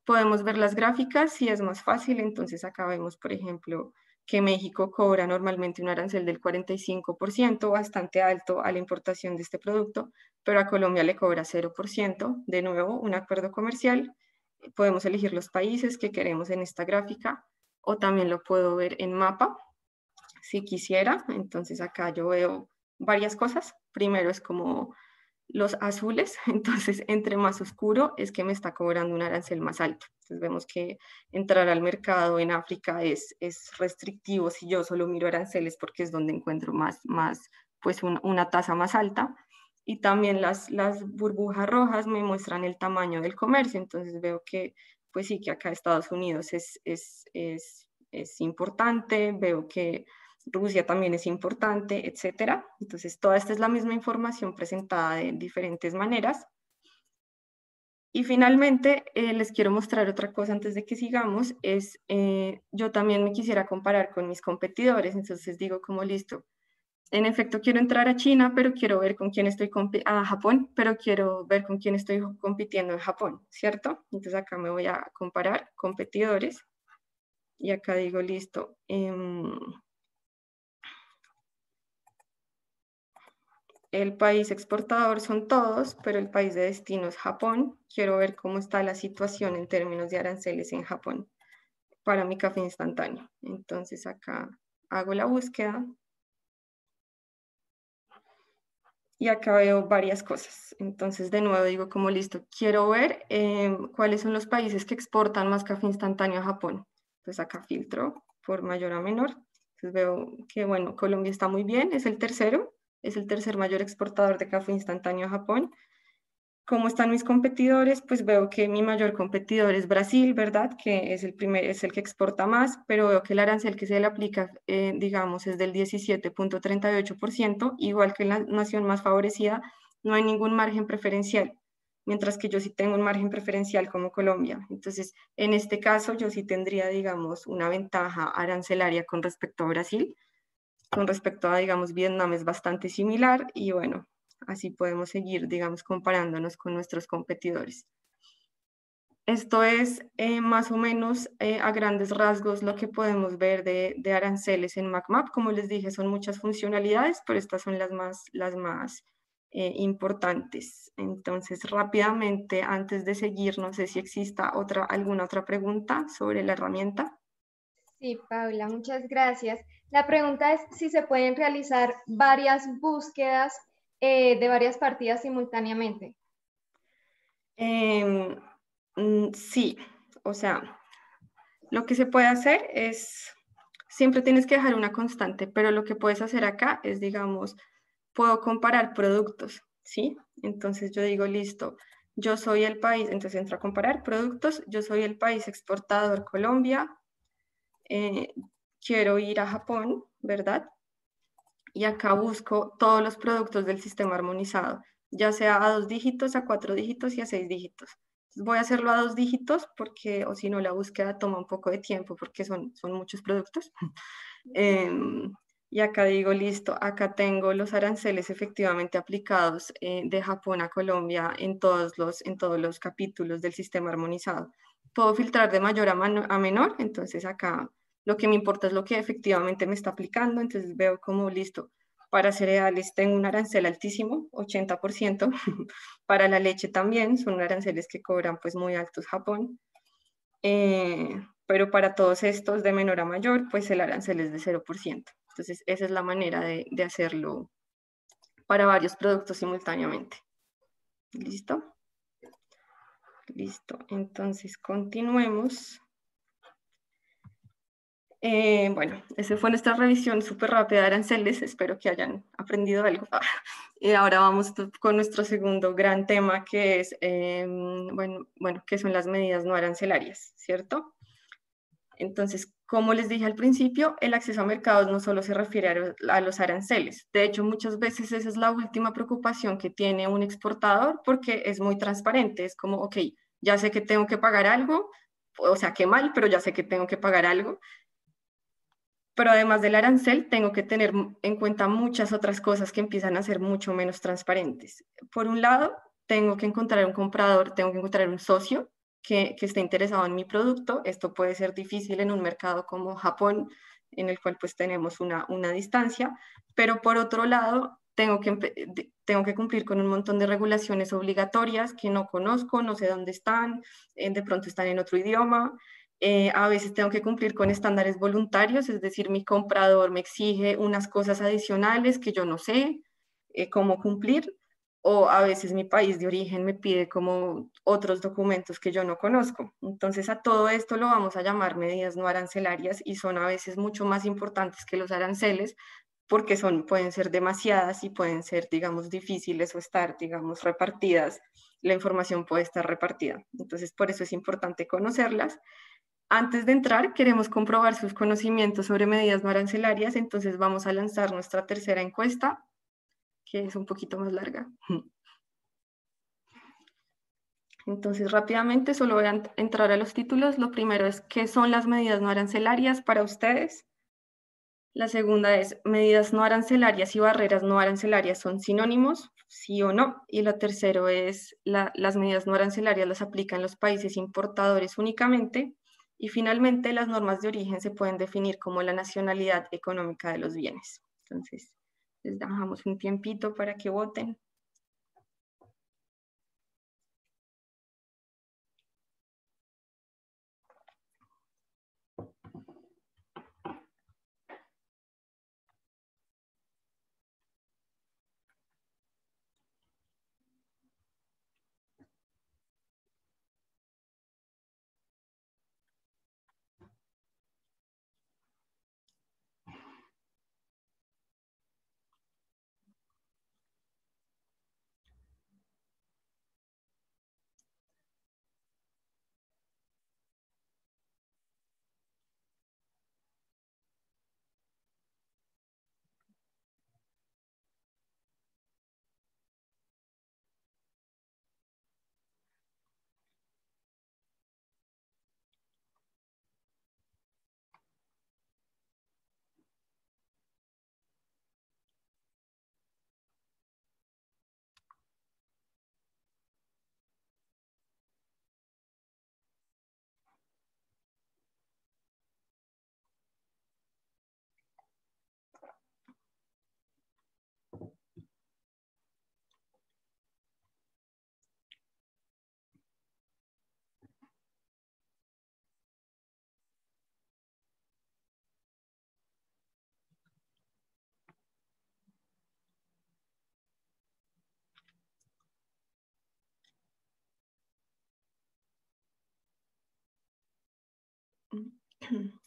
podemos ver las gráficas si es más fácil. Entonces acá vemos, por ejemplo, que México cobra normalmente un arancel del 45%, bastante alto a la importación de este producto, pero a Colombia le cobra 0%. De nuevo, un acuerdo comercial. Podemos elegir los países que queremos en esta gráfica, o también lo puedo ver en mapa, si quisiera. Entonces acá yo veo varias cosas. Primero es como los azules, entonces entre más oscuro es que me está cobrando un arancel más alto. Entonces vemos que entrar al mercado en África es restrictivo si yo solo miro aranceles, porque es donde encuentro pues una tasa más alta. Y también las burbujas rojas me muestran el tamaño del comercio. Entonces veo que pues sí, que acá Estados Unidos es importante, veo que Rusia también es importante, etcétera. Entonces, toda esta es la misma información presentada de diferentes maneras. Y finalmente, les quiero mostrar otra cosa antes de que sigamos, yo también me quisiera comparar con mis competidores. Entonces digo como listo, en efecto quiero entrar a China, pero quiero ver con quién estoy a Japón, pero quiero ver con quién estoy compitiendo en Japón, ¿cierto? Entonces acá me voy a comparar competidores y acá digo listo, el país exportador son todos, pero el país de destino es Japón. Quiero ver cómo está la situación en términos de aranceles en Japón para mi café instantáneo. Entonces acá hago la búsqueda y acá veo varias cosas. Entonces de nuevo digo como listo, quiero ver cuáles son los países que exportan más café instantáneo a Japón. Entonces acá filtro por mayor a menor. Entonces veo que bueno, Colombia está muy bien, es el tercer mayor exportador de café instantáneo a Japón. ¿Cómo están mis competidores? Pues veo que mi mayor competidor es Brasil, ¿verdad? Que es el que exporta más, pero veo que el arancel que se le aplica, digamos, es del 17.38%, igual que la nación más favorecida, no hay ningún margen preferencial, mientras que yo sí tengo un margen preferencial como Colombia. Entonces, en este caso, yo sí tendría, digamos, una ventaja arancelaria con respecto a Brasil. Con respecto a, digamos, Vietnam es bastante similar y bueno, así podemos seguir, digamos, comparándonos con nuestros competidores. Esto es más o menos a grandes rasgos lo que podemos ver de aranceles en MacMap. Como les dije, son muchas funcionalidades, pero estas son las más importantes. Entonces, rápidamente, antes de seguir, no sé si exista alguna otra pregunta sobre la herramienta. Sí, Paula, muchas gracias. La pregunta es si se pueden realizar varias búsquedas de varias partidas simultáneamente. Sí, o sea, lo que se puede hacer es, siempre tienes que dejar una constante, pero lo que puedes hacer acá es, digamos, puedo comparar productos, ¿sí? Entonces yo digo, listo, yo soy el país, entonces entro a comparar productos, yo soy el país exportador Colombia, quiero ir a Japón, ¿verdad? Y acá busco todos los productos del sistema armonizado, ya sea a 2 dígitos, a 4 dígitos y a 6 dígitos. Voy a hacerlo a 2 dígitos porque, o si no, la búsqueda toma un poco de tiempo porque son muchos productos. Y acá digo, listo, acá tengo los aranceles efectivamente aplicados de Japón a Colombia en todos los capítulos del sistema armonizado. Puedo filtrar de mayor a menor, entonces acá lo que me importa es lo que efectivamente me está aplicando, entonces veo como listo. Para cereales tengo un arancel altísimo, 80%. Para la leche también, son aranceles que cobran pues muy altos Japón. Pero para todos estos de menor a mayor, pues el arancel es de 0%. Entonces esa es la manera de hacerlo para varios productos simultáneamente. ¿Listo? Listo, entonces continuemos. Bueno, esa fue nuestra revisión súper rápida de aranceles, espero que hayan aprendido algo. Y ahora vamos con nuestro segundo gran tema, que es, que son las medidas no arancelarias, ¿cierto? Entonces, como les dije al principio, el acceso a mercados no solo se refiere a los aranceles. De hecho, muchas veces esa es la última preocupación que tiene un exportador porque es muy transparente. Es como, ok, ya sé que tengo que pagar algo, o sea, qué mal, pero ya sé que tengo que pagar algo. Pero además del arancel, tengo que tener en cuenta muchas otras cosas que empiezan a ser mucho menos transparentes. Por un lado, tengo que encontrar un comprador, tengo que encontrar un socio que esté interesado en mi producto. Esto puede ser difícil en un mercado como Japón, en el cual pues tenemos una distancia, pero por otro lado tengo que cumplir con un montón de regulaciones obligatorias que no conozco, no sé dónde están, de pronto están en otro idioma. A veces tengo que cumplir con estándares voluntarios, es decir, mi comprador me exige unas cosas adicionales que yo no sé cómo cumplir, o a veces mi país de origen me pide como otros documentos que yo no conozco. Entonces a todo esto lo vamos a llamar medidas no arancelarias y son a veces mucho más importantes que los aranceles porque pueden ser demasiadas y pueden ser, digamos, difíciles o estar, digamos, repartidas. La información puede estar repartida. Entonces por eso es importante conocerlas. Antes de entrar, queremos comprobar sus conocimientos sobre medidas no arancelarias, entonces vamos a lanzar nuestra tercera encuesta, que es un poquito más larga. Entonces, rápidamente, solo voy a entrar a los títulos. Lo primero es, ¿qué son las medidas no arancelarias para ustedes? La segunda es, ¿medidas no arancelarias y barreras no arancelarias son sinónimos? ¿Sí o no? Y lo tercero es, ¿las medidas no arancelarias las aplican los países importadores únicamente? Y finalmente, las normas de origen se pueden definir como la nacionalidad económica de los bienes. Entonces, les dejamos un tiempito para que voten.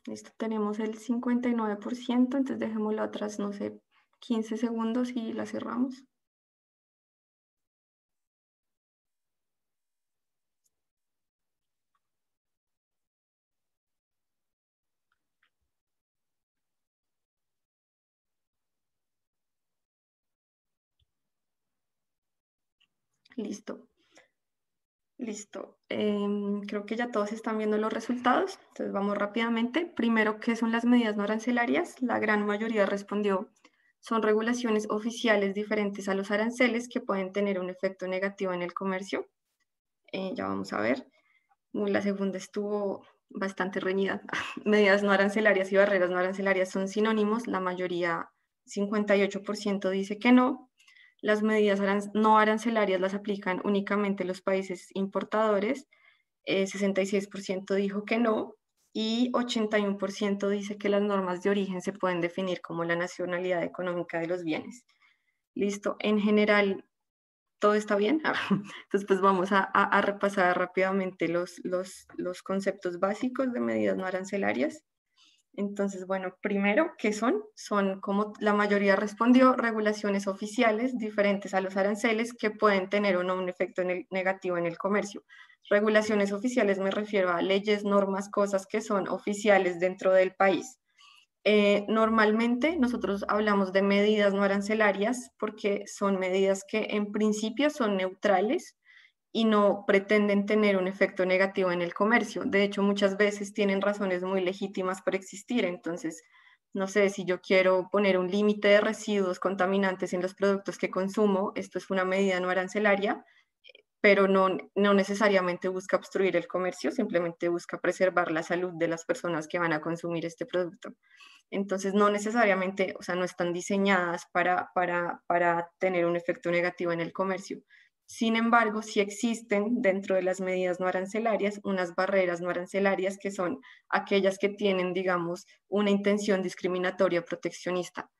Listo, tenemos el 59%, entonces dejémoslo atrás, no sé, 15 segundos y la cerramos. Listo. Listo. Creo que ya todos están viendo los resultados. Entonces vamos rápidamente. Primero, ¿qué son las medidas no arancelarias? La gran mayoría respondió, son regulaciones oficiales diferentes a los aranceles que pueden tener un efecto negativo en el comercio. Ya vamos a ver. La segunda estuvo bastante reñida. Medidas no arancelarias y barreras no arancelarias son sinónimos. La mayoría, 58%, dice que no. Las medidas no arancelarias las aplican únicamente los países importadores, 66% dijo que no y 81% dice que las normas de origen se pueden definir como la nacionalidad económica de los bienes. Listo, en general, ¿todo está bien? Entonces, pues vamos a repasar rápidamente los conceptos básicos de medidas no arancelarias. Entonces, bueno, primero, ¿qué son? Son, como la mayoría respondió, regulaciones oficiales diferentes a los aranceles que pueden tener o no un efecto negativo en el comercio. Regulaciones oficiales me refiero a leyes, normas, cosas que son oficiales dentro del país. Normalmente nosotros hablamos de medidas no arancelarias porque son medidas que en principio son neutrales y no pretenden tener un efecto negativo en el comercio. De hecho, muchas veces tienen razones muy legítimas para existir. Entonces, no sé, si yo quiero poner un límite de residuos contaminantes en los productos que consumo, esto es una medida no arancelaria, pero no necesariamente busca obstruir el comercio, simplemente busca preservar la salud de las personas que van a consumir este producto. Entonces, no necesariamente, o sea, no están diseñadas para tener un efecto negativo en el comercio. Sin embargo, sí existen dentro de las medidas no arancelarias unas barreras no arancelarias que son aquellas que tienen, digamos, una intención discriminatoria o proteccionista.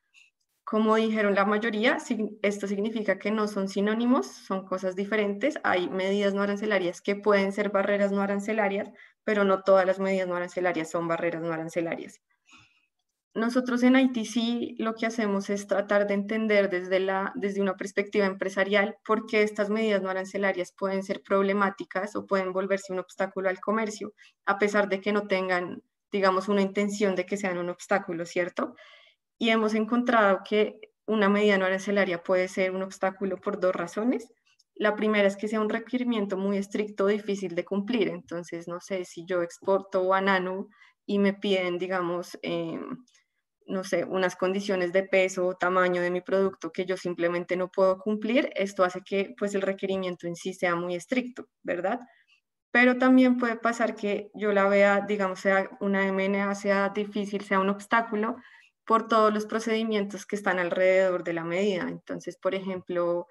Como dijeron la mayoría, esto significa que no son sinónimos, son cosas diferentes. Hay medidas no arancelarias que pueden ser barreras no arancelarias, pero no todas las medidas no arancelarias son barreras no arancelarias. Nosotros en ITC lo que hacemos es tratar de entender desde una perspectiva empresarial por qué estas medidas no arancelarias pueden ser problemáticas o pueden volverse un obstáculo al comercio, a pesar de que no tengan, digamos, una intención de que sean un obstáculo, ¿cierto? Y hemos encontrado que una medida no arancelaria puede ser un obstáculo por dos razones. La primera es que sea un requerimiento muy estricto, difícil de cumplir. Entonces, no sé, si yo exporto banano y me piden, digamos, no sé, unas condiciones de peso o tamaño de mi producto que yo simplemente no puedo cumplir, esto hace que pues el requerimiento en sí sea muy estricto, ¿verdad? Pero también puede pasar que yo la vea, digamos, sea una MNA, sea difícil, sea un obstáculo por todos los procedimientos que están alrededor de la medida. Entonces, por ejemplo,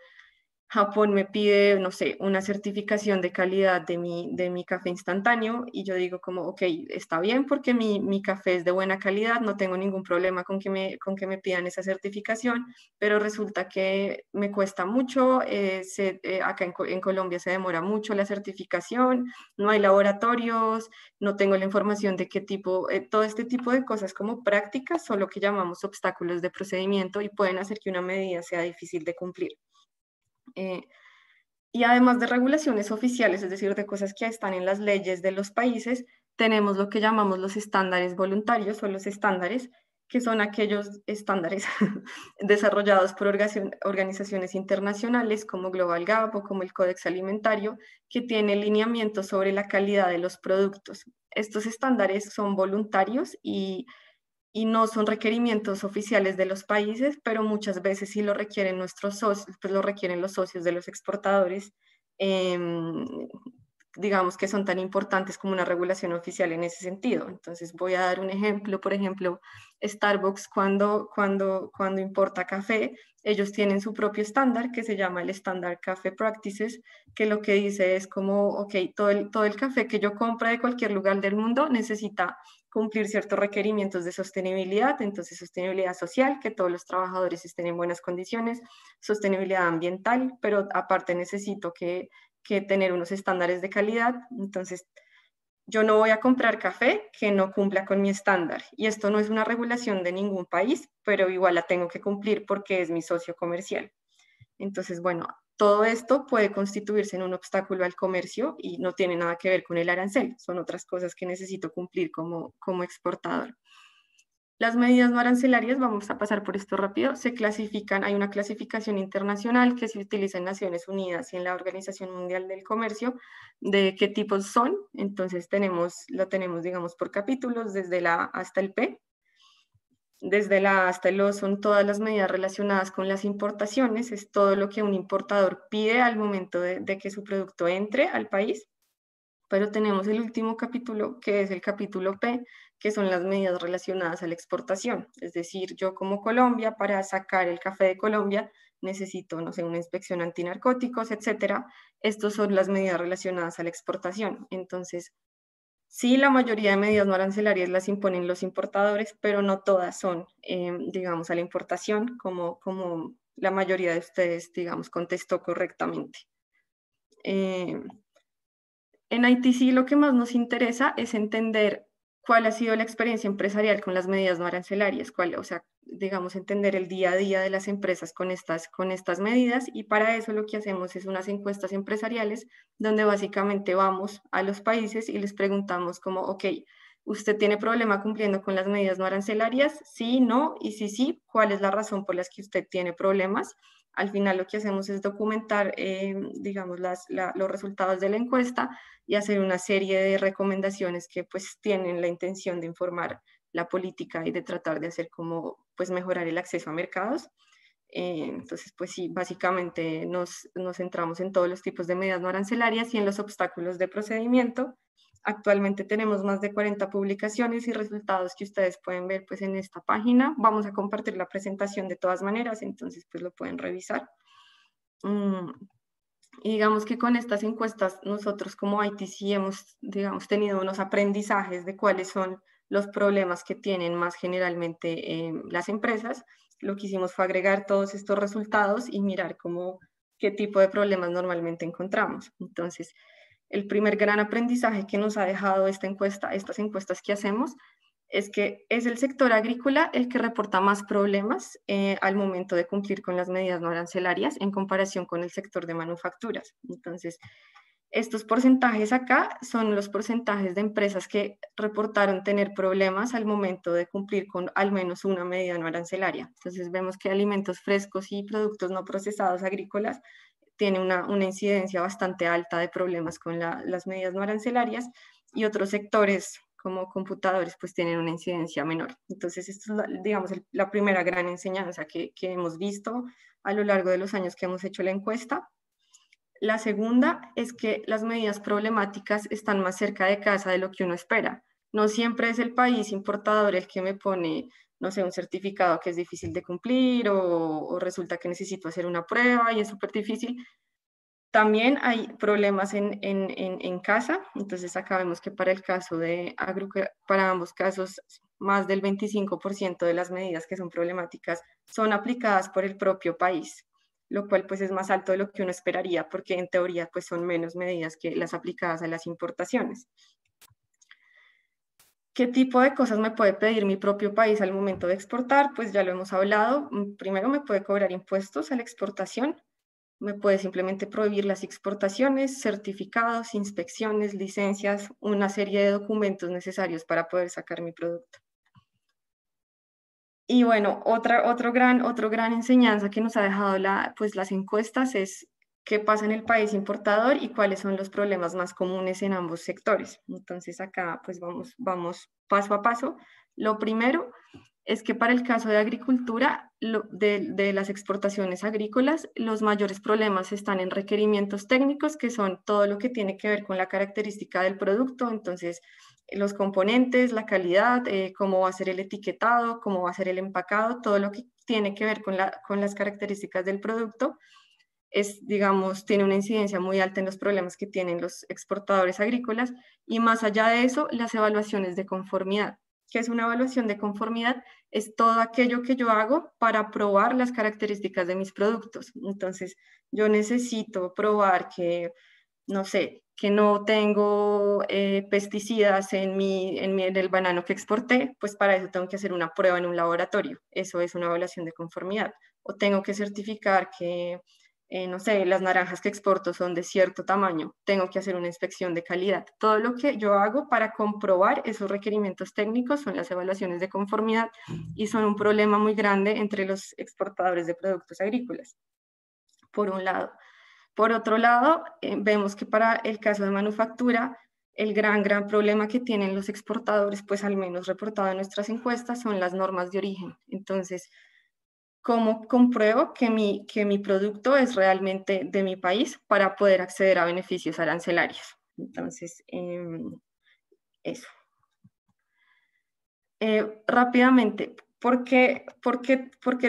Japón me pide, no sé, una certificación de calidad de mi café instantáneo y yo digo como, ok, está bien porque mi café es de buena calidad, no tengo ningún problema con que me pidan esa certificación, pero resulta que me cuesta mucho, acá en Colombia se demora mucho la certificación, no hay laboratorios, no tengo la información de qué tipo, todo este tipo de cosas como prácticas son lo que llamamos obstáculos de procedimiento y pueden hacer que una medida sea difícil de cumplir. Y además de regulaciones oficiales, es decir, de cosas que están en las leyes de los países, tenemos lo que llamamos los estándares voluntarios o los estándares, que son aquellos estándares desarrollados por organizaciones internacionales como Global Gap o como el Codex Alimentario, que tiene lineamientos sobre la calidad de los productos. Estos estándares son voluntarios y no son requerimientos oficiales de los países, pero muchas veces sí lo requieren nuestros socios, pues lo requieren los socios de los exportadores, digamos que son tan importantes como una regulación oficial en ese sentido. Entonces voy a dar un ejemplo, por ejemplo, Starbucks cuando importa café, ellos tienen su propio estándar que se llama el Standard Café Practices, que lo que dice es como, ok, todo el café que yo compre de cualquier lugar del mundo necesita cumplir ciertos requerimientos de sostenibilidad, entonces sostenibilidad social, que todos los trabajadores estén en buenas condiciones, sostenibilidad ambiental, pero aparte necesito que tener unos estándares de calidad, entonces yo no voy a comprar café que no cumpla con mi estándar. Y esto no es una regulación de ningún país, pero igual la tengo que cumplir porque es mi socio comercial. Entonces, bueno, todo esto puede constituirse en un obstáculo al comercio y no tiene nada que ver con el arancel, son otras cosas que necesito cumplir como exportador. Las medidas no arancelarias, vamos a pasar por esto rápido, se clasifican, hay una clasificación internacional que se utiliza en Naciones Unidas y en la Organización Mundial del Comercio, de qué tipos son. Entonces lo tenemos, digamos, por capítulos, desde la A hasta el P. Desde la A hasta el O son todas las medidas relacionadas con las importaciones, es todo lo que un importador pide al momento de que su producto entre al país. Pero tenemos el último capítulo, que es el capítulo P, que son las medidas relacionadas a la exportación. Es decir, yo como Colombia, para sacar el café de Colombia, necesito, no sé, una inspección antinarcóticos, etcétera. Estas son las medidas relacionadas a la exportación. Entonces, sí, la mayoría de medidas no arancelarias las imponen los importadores, pero no todas son, digamos, a la importación, como la mayoría de ustedes, digamos, contestó correctamente. En ITC lo que más nos interesa es entender cuál ha sido la experiencia empresarial con las medidas no arancelarias, o sea, digamos, entender el día a día de las empresas con estas medidas, y para eso lo que hacemos es unas encuestas empresariales donde básicamente vamos a los países y les preguntamos como, ok, ¿usted tiene problema cumpliendo con las medidas no arancelarias? Sí, no, y si sí, ¿cuál es la razón por la que usted tiene problemas? Al final lo que hacemos es documentar, digamos, los resultados de la encuesta y hacer una serie de recomendaciones que pues tienen la intención de informar la política y de tratar de hacer como pues mejorar el acceso a mercados. Entonces, pues sí, básicamente nos centramos en todos los tipos de medidas no arancelarias y en los obstáculos de procedimiento. Actualmente tenemos más de 40 publicaciones y resultados que ustedes pueden ver pues en esta página. Vamos a compartir la presentación de todas maneras, entonces pues lo pueden revisar. Y digamos que con estas encuestas nosotros como ITC hemos, digamos, tenido unos aprendizajes de cuáles son los problemas que tienen más generalmente las empresas. Lo que hicimos fue agregar todos estos resultados y mirar qué tipo de problemas normalmente encontramos. Entonces, el primer gran aprendizaje que nos ha dejado estas encuestas que hacemos, es que es el sector agrícola el que reporta más problemas al momento de cumplir con las medidas no arancelarias en comparación con el sector de manufacturas. Entonces, estos porcentajes acá son los porcentajes de empresas que reportaron tener problemas al momento de cumplir con al menos una medida no arancelaria. Entonces, vemos que alimentos frescos y productos no procesados agrícolas tienen una incidencia bastante alta de problemas con las medidas no arancelarias, y otros sectores como computadores pues tienen una incidencia menor. Entonces, esto es, digamos, la primera gran enseñanza que hemos visto a lo largo de los años que hemos hecho la encuesta. La segunda es que las medidas problemáticas están más cerca de casa de lo que uno espera. No siempre es el país importador el que me pone, no sé, un certificado que es difícil de cumplir, o resulta que necesito hacer una prueba y es súper difícil. También hay problemas en casa. Entonces acá vemos que para el caso de para ambos casos, más del 25% de las medidas que son problemáticas son aplicadas por el propio país, lo cual pues es más alto de lo que uno esperaría, porque en teoría pues son menos medidas que las aplicadas a las importaciones. ¿Qué tipo de cosas me puede pedir mi propio país al momento de exportar? Pues ya lo hemos hablado. Primero, me puede cobrar impuestos a la exportación. Me puede simplemente prohibir las exportaciones, certificados, inspecciones, licencias, una serie de documentos necesarios para poder sacar mi producto. Y bueno, otro gran enseñanza que nos ha dejado las encuestas es qué pasa en el país importador y cuáles son los problemas más comunes en ambos sectores. Entonces acá pues vamos paso a paso. Lo primero es que para el caso de agricultura, de las exportaciones agrícolas, los mayores problemas están en requerimientos técnicos, que son todo lo que tiene que ver con la característica del producto. Entonces, los componentes, la calidad, cómo va a ser el etiquetado, cómo va a ser el empacado, todo lo que tiene que ver con las características del producto, tiene una incidencia muy alta en los problemas que tienen los exportadores agrícolas. Y más allá de eso, las evaluaciones de conformidad. ¿Qué es una evaluación de conformidad? Es todo aquello que yo hago para probar las características de mis productos. Entonces, yo necesito probar que, no sé, que no tengo pesticidas en el banano que exporté, pues para eso tengo que hacer una prueba en un laboratorio. Eso es una evaluación de conformidad. O tengo que certificar que no sé, las naranjas que exporto son de cierto tamaño, tengo que hacer una inspección de calidad. Todo lo que yo hago para comprobar esos requerimientos técnicos son las evaluaciones de conformidad, y son un problema muy grande entre los exportadores de productos agrícolas, por un lado. Por otro lado, vemos que para el caso de manufactura, el gran problema que tienen los exportadores, pues al menos reportado en nuestras encuestas, son las normas de origen. Entonces, ¿cómo compruebo que mi producto es realmente de mi país para poder acceder a beneficios arancelarios? Entonces, eso. Rápidamente, ¿por qué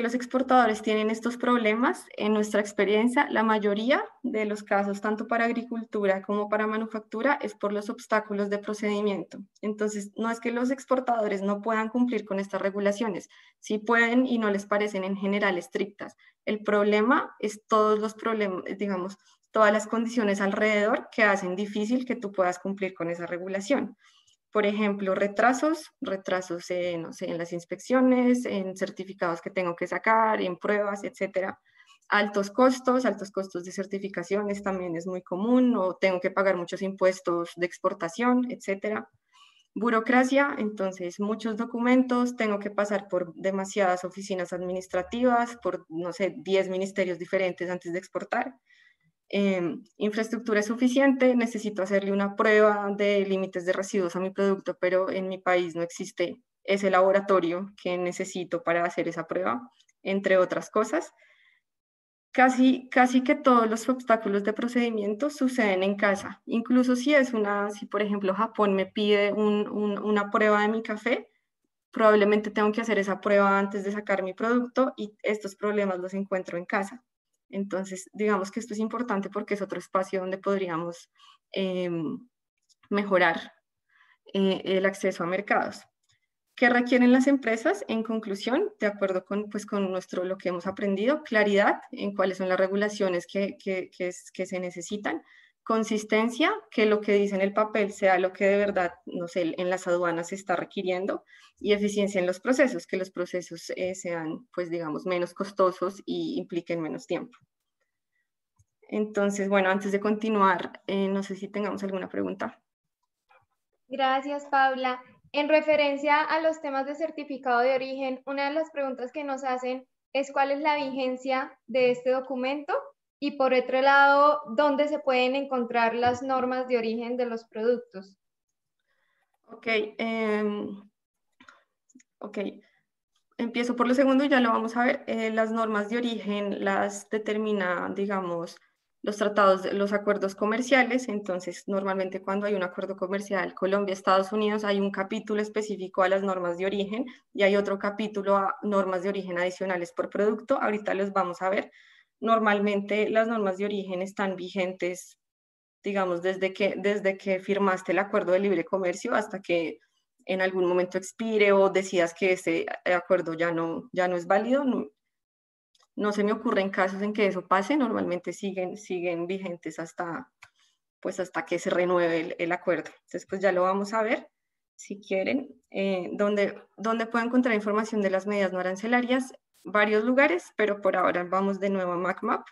los exportadores tienen estos problemas? En nuestra experiencia, la mayoría de los casos, tanto para agricultura como para manufactura, es por los obstáculos de procedimiento. Entonces, no es que los exportadores no puedan cumplir con estas regulaciones, sí pueden y no les parecen en general estrictas. El problema es todos los problemas, digamos, todas las condiciones alrededor que hacen difícil que tú puedas cumplir con esa regulación. Por ejemplo, retrasos, no sé, en las inspecciones, en certificados que tengo que sacar, en pruebas, etcétera. Altos costos de certificaciones también es muy común, o tengo que pagar muchos impuestos de exportación, etcétera. Burocracia, entonces muchos documentos, tengo que pasar por demasiadas oficinas administrativas, por, no sé, 10 ministerios diferentes antes de exportar. Infraestructura es suficiente, necesito hacerle una prueba de límites de residuos a mi producto, pero en mi país no existe ese laboratorio que necesito para hacer esa prueba, entre otras cosas. Casi que todos los obstáculos de procedimiento suceden en casa. Incluso si por ejemplo Japón me pide una prueba de mi café, probablemente tengo que hacer esa prueba antes de sacar mi producto y estos problemas los encuentro en casa. Entonces, digamos que esto es importante porque es otro espacio donde podríamos mejorar el acceso a mercados. ¿Qué requieren las empresas? En conclusión, de acuerdo con lo que hemos aprendido, claridad en cuáles son las regulaciones que se necesitan, consistencia, que lo que dice en el papel sea lo que de verdad, no sé, en las aduanas se está requiriendo, y eficiencia en los procesos, que los procesos sean, pues digamos, menos costosos y impliquen menos tiempo. Entonces, bueno, antes de continuar, no sé si tengamos alguna pregunta. Gracias, Paula. En referencia a los temas de certificado de origen, una de las preguntas que nos hacen es cuál es la vigencia de este documento y por otro lado, ¿dónde se pueden encontrar las normas de origen de los productos? Ok, empiezo por lo segundo y ya lo vamos a ver. Las normas de origen las determina, digamos, los tratados, los acuerdos comerciales. Entonces, normalmente cuando hay un acuerdo comercial Colombia-Estados Unidos, hay un capítulo específico a las normas de origen y hay otro capítulo a normas de origen adicionales por producto. Ahorita los vamos a ver. Normalmente las normas de origen están vigentes, digamos, desde que firmaste el acuerdo de libre comercio hasta que en algún momento expire o decidas que ese acuerdo ya no es válido. No se me ocurren casos en que eso pase, normalmente siguen vigentes hasta que se renueve el acuerdo. Entonces, pues ya lo vamos a ver, si quieren. ¿Dónde puedo encontrar información de las medidas no arancelarias? Varios lugares, pero por ahora vamos de nuevo a MacMap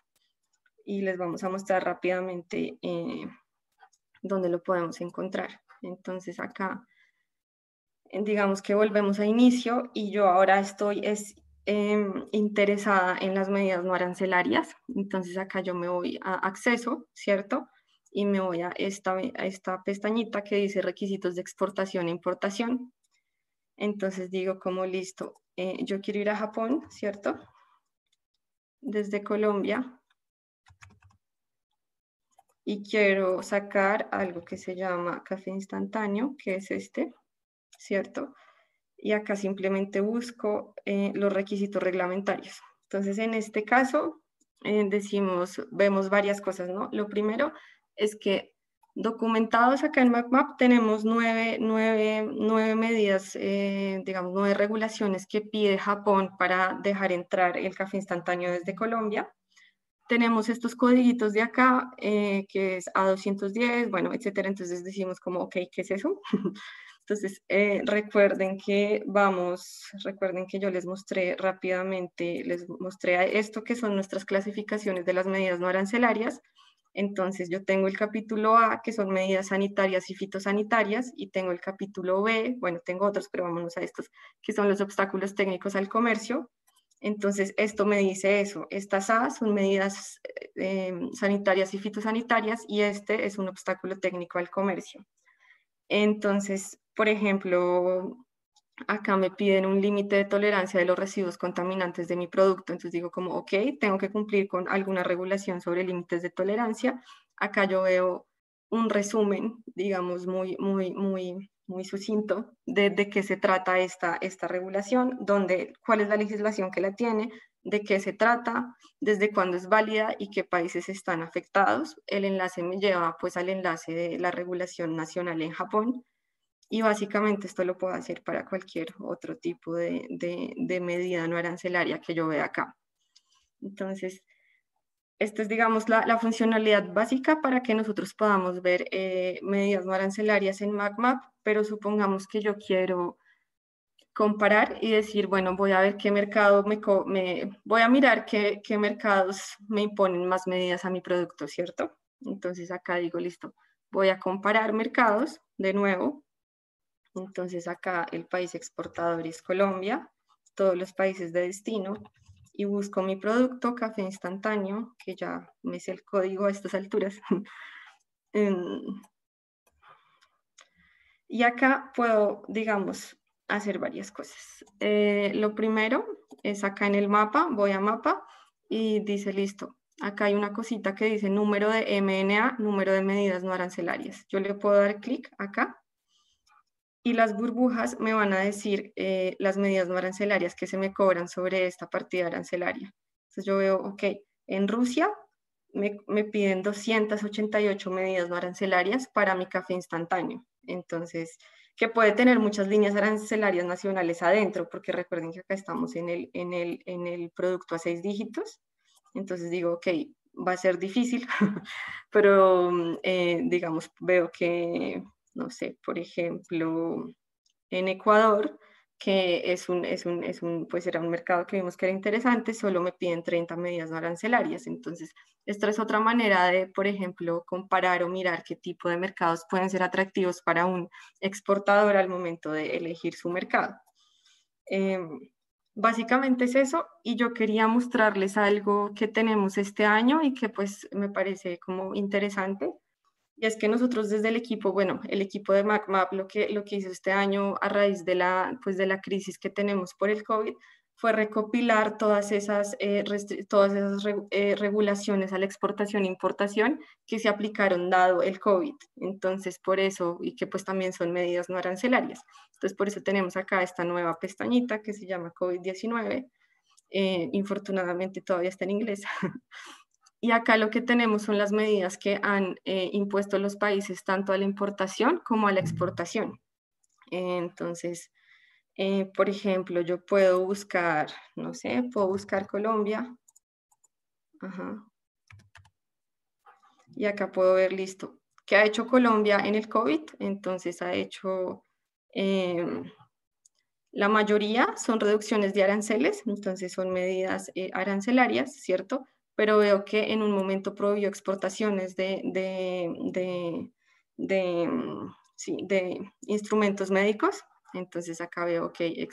y les vamos a mostrar rápidamente dónde lo podemos encontrar. Entonces acá, digamos que volvemos a inicio y yo ahora estoy interesada en las medidas no arancelarias. Entonces acá yo me voy a acceso, ¿cierto? Y me voy a esta pestañita que dice requisitos de exportación e importación. Entonces digo como listo, yo quiero ir a Japón, ¿cierto? Desde Colombia. Y quiero sacar algo que se llama café instantáneo, que es este, ¿cierto? Y acá simplemente busco los requisitos reglamentarios. Entonces, en este caso, vemos varias cosas, ¿no? Lo primero es que documentados acá en MacMap tenemos nueve medidas, digamos, 9 regulaciones que pide Japón para dejar entrar el café instantáneo desde Colombia. Tenemos estos codiguitos de acá, que es A210, bueno, etcétera. Entonces decimos como, ok, ¿qué es eso? Entonces, recuerden que yo les mostré rápidamente, les mostré esto que son nuestras clasificaciones de las medidas no arancelarias. Entonces, yo tengo el capítulo A, que son medidas sanitarias y fitosanitarias, y tengo el capítulo B, bueno, tengo otros, pero vámonos a estos, que son los obstáculos técnicos al comercio. Entonces, esto me dice eso. Estas A son medidas sanitarias y fitosanitarias y este es un obstáculo técnico al comercio. Entonces, por ejemplo, acá me piden un límite de tolerancia de los residuos contaminantes de mi producto. Entonces digo como, ok, tengo que cumplir con alguna regulación sobre límites de tolerancia. Acá yo veo un resumen, digamos, muy sucinto de qué se trata esta regulación, cuál es la legislación que la tiene, de qué se trata, desde cuándo es válida y qué países están afectados. El enlace me lleva pues al enlace de la regulación nacional en Japón y básicamente esto lo puedo hacer para cualquier otro tipo de medida no arancelaria que yo vea acá. Entonces, esta es, digamos, la funcionalidad básica para que nosotros podamos ver medidas no arancelarias en MacMap, pero supongamos que yo quiero comparar y decir, bueno, voy a ver qué mercado voy a mirar qué mercados me imponen más medidas a mi producto, ¿cierto? Entonces acá digo, listo, voy a comparar mercados de nuevo. Entonces acá el país exportador es Colombia, todos los países de destino, y busco mi producto, café instantáneo, que ya me sé el código a estas alturas. Y acá puedo, digamos, hacer varias cosas. Lo primero es acá en el mapa, voy a mapa y dice, listo, acá hay una cosita que dice número de MNA, número de medidas no arancelarias. Yo le puedo dar clic acá y las burbujas me van a decir las medidas no arancelarias que se me cobran sobre esta partida arancelaria. Entonces yo veo, ok, en Rusia me piden 288 medidas no arancelarias para mi café instantáneo. Entonces, que puede tener muchas líneas arancelarias nacionales adentro, porque recuerden que acá estamos en el producto a 6 dígitos. Entonces digo, ok, va a ser difícil, pero digamos, veo que, no sé, por ejemplo, en Ecuador, que pues era un mercado que vimos que era interesante, solo me piden 30 medidas no arancelarias. Entonces, esta es otra manera de, por ejemplo, comparar o mirar qué tipo de mercados pueden ser atractivos para un exportador al momento de elegir su mercado. Básicamente es eso, y yo quería mostrarles algo que tenemos este año y que pues me parece como interesante. Y es que nosotros desde el equipo, bueno, el equipo de MacMap lo que hizo este año a raíz de la crisis que tenemos por el COVID fue recopilar todas esas regulaciones a la exportación e importación que se aplicaron dado el COVID. Entonces, por eso, y que pues también son medidas no arancelarias. Entonces, por eso tenemos acá esta nueva pestañita que se llama COVID-19. Infortunadamente todavía está en inglés. Y acá lo que tenemos son las medidas que han impuesto los países tanto a la importación como a la exportación. Entonces, por ejemplo, yo puedo buscar, no sé, puedo buscar Colombia. Ajá. Y acá puedo ver, listo, ¿qué ha hecho Colombia en el COVID? Entonces ha hecho, la mayoría son reducciones de aranceles, entonces son medidas arancelarias, ¿cierto? Pero veo que en un momento prohibió exportaciones sí, de instrumentos médicos. Entonces acá veo que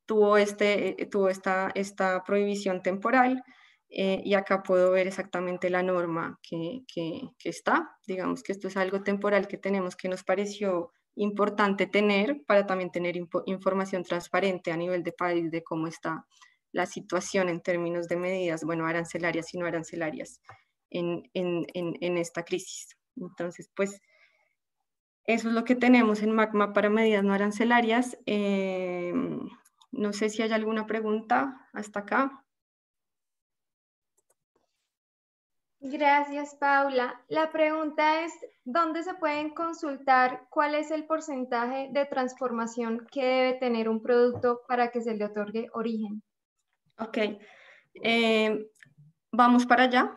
tuvo esta prohibición temporal, y acá puedo ver exactamente la norma que está. Digamos que esto es algo temporal que tenemos, que nos pareció importante tener para también tener información transparente a nivel de país de cómo está la situación en términos de medidas, bueno, arancelarias y no arancelarias en esta crisis. Entonces, pues, eso es lo que tenemos en MacMap para medidas no arancelarias. No sé si hay alguna pregunta hasta acá. Gracias, Paula. La pregunta es, ¿dónde se pueden consultar cuál es el porcentaje de transformación que debe tener un producto para que se le otorgue origen? Ok. Vamos para allá.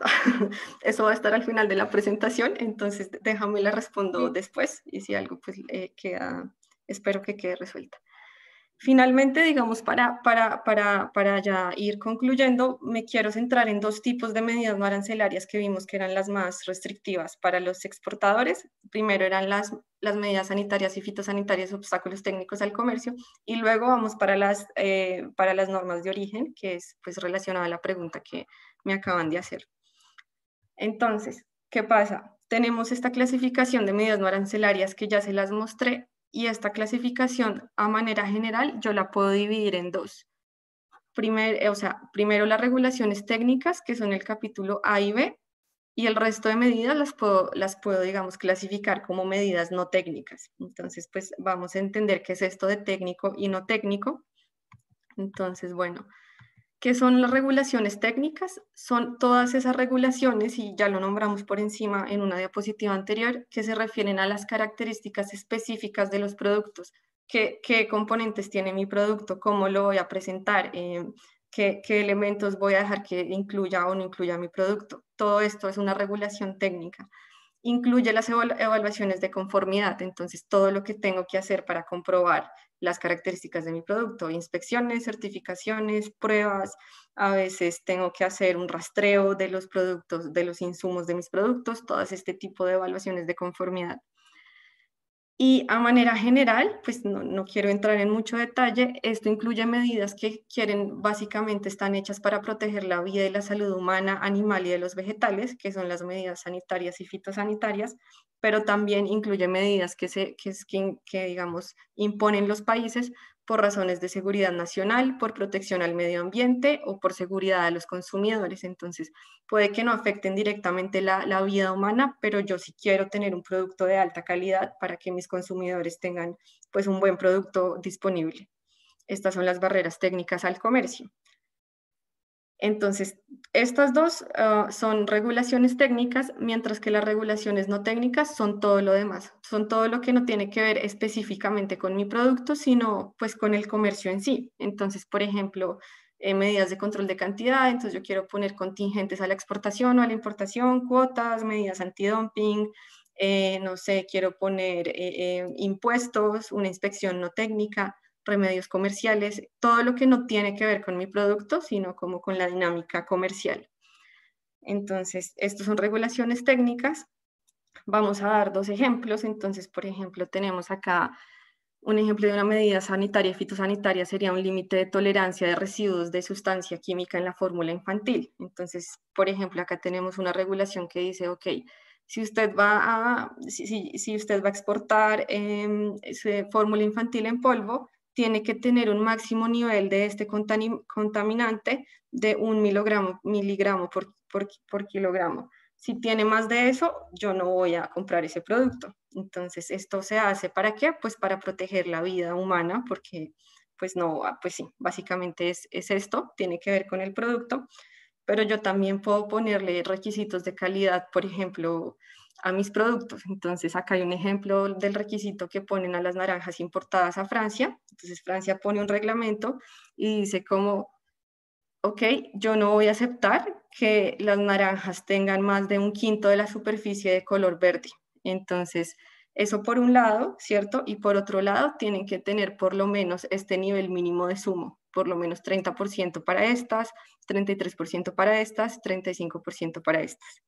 Eso va a estar al final de la presentación, entonces déjame la respondo después, y si algo pues espero que quede resuelta. Finalmente, digamos, para ya ir concluyendo, me quiero centrar en dos tipos de medidas no arancelarias que vimos que eran las más restrictivas para los exportadores. Primero eran las medidas sanitarias y fitosanitarias, obstáculos técnicos al comercio, y luego vamos para las normas de origen, que es pues relacionada a la pregunta que me acaban de hacer. Entonces, ¿qué pasa? Tenemos esta clasificación de medidas no arancelarias que ya se las mostré, y esta clasificación a manera general yo la puedo dividir en dos. Primero las regulaciones técnicas, que son el capítulo A y B, y el resto de medidas las puedo, digamos, clasificar como medidas no técnicas. Entonces, pues vamos a entender qué es esto de técnico y no técnico. Entonces, bueno, ¿qué son las regulaciones técnicas? Son todas esas regulaciones, y ya lo nombramos por encima en una diapositiva anterior, que se refieren a las características específicas de los productos. ¿Qué componentes tiene mi producto? ¿Cómo lo voy a presentar? ¿Qué elementos voy a dejar que incluya o no incluya mi producto? Todo esto es una regulación técnica. Incluye las evaluaciones de conformidad, entonces todo lo que tengo que hacer para comprobar las características de mi producto, inspecciones, certificaciones, pruebas. A veces tengo que hacer un rastreo de los productos, de los insumos de mis productos, todo este tipo de evaluaciones de conformidad. Y a manera general, pues no quiero entrar en mucho detalle, esto incluye medidas que básicamente están hechas para proteger la vida y la salud humana, animal y de los vegetales, que son las medidas sanitarias y fitosanitarias, pero también incluye medidas que digamos, imponen los países por razones de seguridad nacional, por protección al medio ambiente o por seguridad a los consumidores. Entonces, puede que no afecten directamente la vida humana, pero yo sí quiero tener un producto de alta calidad para que mis consumidores tengan pues un buen producto disponible. Estas son las barreras técnicas al comercio. Entonces, estas dos son regulaciones técnicas, mientras que las regulaciones no técnicas son todo lo demás, son todo lo que no tiene que ver específicamente con mi producto, sino pues con el comercio en sí. Entonces, por ejemplo, medidas de control de cantidad, entonces yo quiero poner contingentes a la exportación o a la importación, cuotas, medidas antidumping, no sé, quiero poner impuestos, una inspección no técnica, remedios comerciales, todo lo que no tiene que ver con mi producto, sino como con la dinámica comercial. Entonces, estos son regulaciones técnicas. Vamos a dar dos ejemplos. Entonces, por ejemplo, tenemos acá un ejemplo de una medida sanitaria y fitosanitaria, sería un límite de tolerancia de residuos de sustancia química en la fórmula infantil. Entonces, por ejemplo, acá tenemos una regulación que dice, ok, si usted va a exportar fórmula infantil en polvo, tiene que tener un máximo nivel de este contaminante de 1 miligramo por kilogramo. Si tiene más de eso, yo no voy a comprar ese producto. Entonces, ¿esto se hace para qué? Pues para proteger la vida humana, porque pues no, pues sí, básicamente es esto, tiene que ver con el producto, pero yo también puedo ponerle requisitos de calidad, por ejemplo, a mis productos. Entonces, acá hay un ejemplo del requisito que ponen a las naranjas importadas a Francia. Entonces, Francia pone un reglamento y dice como, ok, yo no voy a aceptar que las naranjas tengan más de 1/5 de la superficie de color verde. Entonces, eso por un lado, ¿cierto? Y por otro lado, tienen que tener por lo menos este nivel mínimo de zumo, por lo menos 30% para estas, 33% para estas, 35% para estas.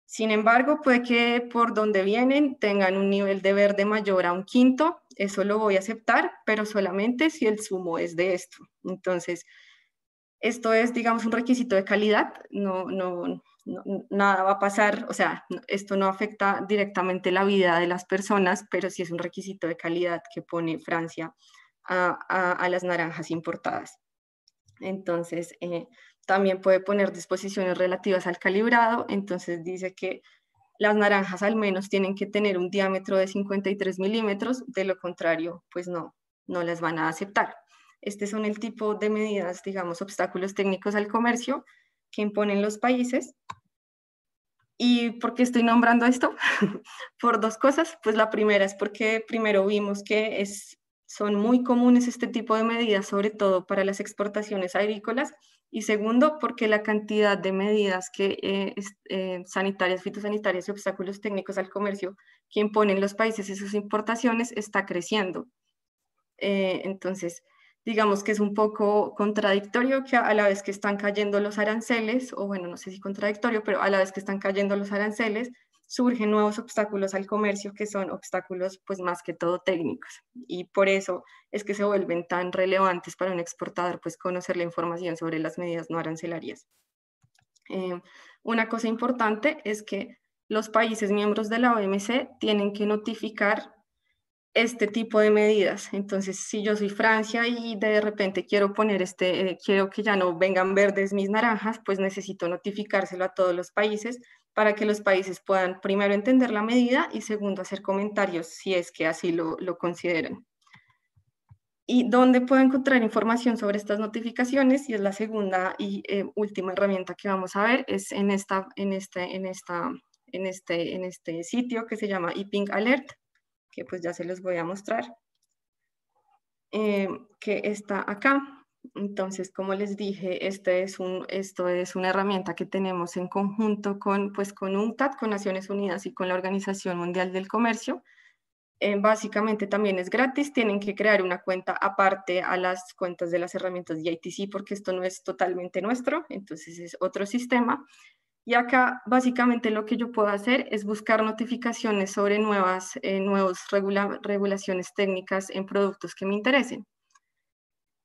Sin embargo, puede que por donde vienen tengan un nivel de verde mayor a 1/5, eso lo voy a aceptar, pero solamente si el zumo es de esto. Entonces, esto es, digamos, un requisito de calidad, nada va a pasar, o sea, esto no afecta directamente la vida de las personas, pero sí es un requisito de calidad que pone Francia a las naranjas importadas. Entonces, también puede poner disposiciones relativas al calibrado, entonces dice que las naranjas al menos tienen que tener un diámetro de 53 milímetros, de lo contrario, pues no las van a aceptar. Este son el tipo de medidas, digamos, obstáculos técnicos al comercio que imponen los países. ¿Y por qué estoy nombrando esto? Por dos cosas. Pues la primera es porque primero vimos que son muy comunes este tipo de medidas, sobre todo para las exportaciones agrícolas. Y segundo, porque la cantidad de medidas sanitarias, fitosanitarias y obstáculos técnicos al comercio que imponen los países y sus importaciones está creciendo. Entonces, digamos que es un poco contradictorio que a la vez que están cayendo los aranceles, o bueno, no sé si contradictorio, pero a la vez que están cayendo los aranceles, surgen nuevos obstáculos al comercio que son obstáculos pues más que todo técnicos. Y por eso es que se vuelven tan relevantes para un exportador pues conocer la información sobre las medidas no arancelarias. Una cosa importante es que los países miembros de la OMC tienen que notificar este tipo de medidas. Entonces, si yo soy Francia y de repente quiero poner quiero que ya no vengan verdes mis naranjas, pues necesito notificárselo a todos los países para que los países puedan primero entender la medida y segundo hacer comentarios si es que así lo consideran. ¿Y dónde puedo encontrar información sobre estas notificaciones? Y es la segunda y última herramienta que vamos a ver, es en este sitio que se llama ePink Alert, que pues ya se los voy a mostrar, que está acá. Entonces, como les dije, esto es una herramienta que tenemos en conjunto con UNCTAD, con Naciones Unidas y con la Organización Mundial del Comercio. Básicamente también es gratis, tienen que crear una cuenta aparte a las cuentas de las herramientas de ITC porque esto no es totalmente nuestro, entonces es otro sistema. Y acá básicamente lo que yo puedo hacer es buscar notificaciones sobre nuevas regulaciones técnicas en productos que me interesen.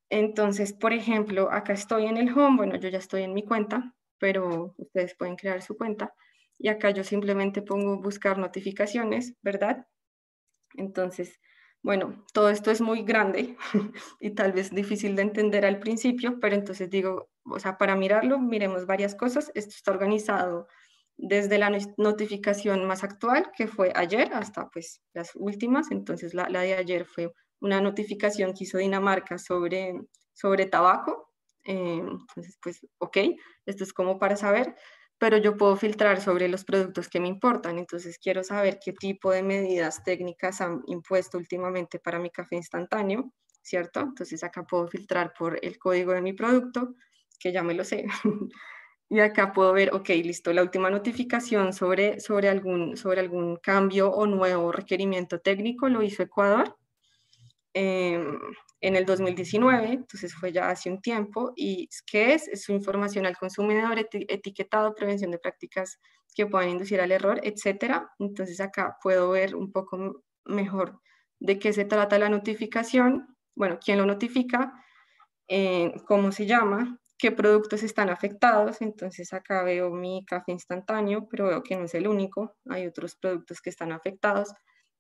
Entonces, por ejemplo, acá estoy en el home, bueno, yo ya estoy en mi cuenta, pero ustedes pueden crear su cuenta. Y acá yo simplemente pongo buscar notificaciones, ¿verdad? Entonces, bueno, todo esto es muy grande y tal vez difícil de entender al principio, pero entonces digo, o sea, para mirarlo, miremos varias cosas. Esto está organizado desde la notificación más actual, que fue ayer, hasta pues las últimas. Entonces, la de ayer fue una notificación que hizo Dinamarca sobre tabaco. Entonces, pues, ok, esto es como para saber, pero yo puedo filtrar sobre los productos que me importan. Entonces quiero saber qué tipo de medidas técnicas han impuesto últimamente para mi café instantáneo, ¿cierto? Entonces acá puedo filtrar por el código de mi producto, que ya me lo sé. Y acá puedo ver, ok, listo, la última notificación sobre algún cambio o nuevo requerimiento técnico lo hizo Ecuador en el 2019, entonces fue ya hace un tiempo. ¿Y qué es? Es su información al consumidor, etiquetado, prevención de prácticas que puedan inducir al error, etcétera. Entonces acá puedo ver un poco mejor de qué se trata la notificación, bueno, quién lo notifica, cómo se llama, qué productos están afectados. Entonces acá veo mi café instantáneo, pero veo que no es el único, hay otros productos que están afectados.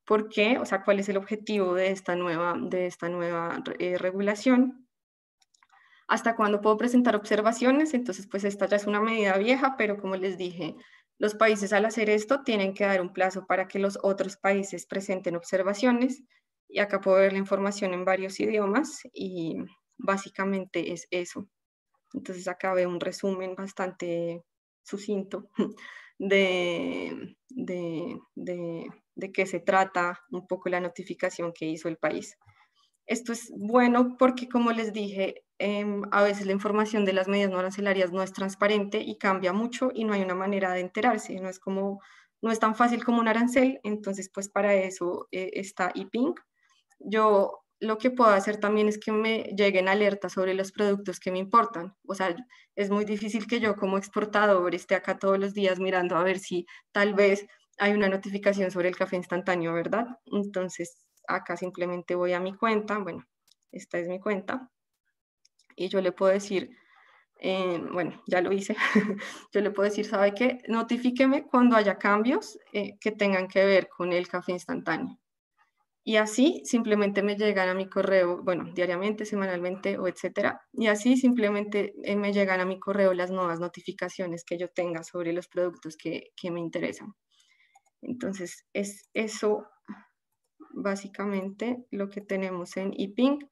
¿Por qué? O sea, ¿cuál es el objetivo de esta nueva regulación? ¿Hasta cuándo puedo presentar observaciones? Entonces, pues esta ya es una medida vieja, pero como les dije, los países al hacer esto tienen que dar un plazo para que los otros países presenten observaciones. Y acá puedo ver la información en varios idiomas y básicamente es eso. Entonces acá veo un resumen bastante sucinto de qué se trata un poco la notificación que hizo el país. Esto es bueno porque, como les dije, a veces la información de las medidas no arancelarias no es transparente y cambia mucho y no hay una manera de enterarse, no es tan fácil como un arancel. Entonces pues para eso está IPINC. Yo lo que puedo hacer también es que me lleguen alertas sobre los productos que me importan. O sea, es muy difícil que yo como exportador esté acá todos los días mirando a ver si tal vez hay una notificación sobre el café instantáneo, ¿verdad? Entonces, acá simplemente voy a mi cuenta. Bueno, esta es mi cuenta. Y yo le puedo decir, bueno, ya lo hice. Yo le puedo decir, ¿sabe qué? Notifíqueme cuando haya cambios que tengan que ver con el café instantáneo. Y así simplemente me llegan a mi correo, bueno, diariamente, semanalmente o etcétera. Y así simplemente me llegan a mi correo las nuevas notificaciones que yo tenga sobre los productos que me interesan. Entonces, es eso básicamente lo que tenemos en IPINC.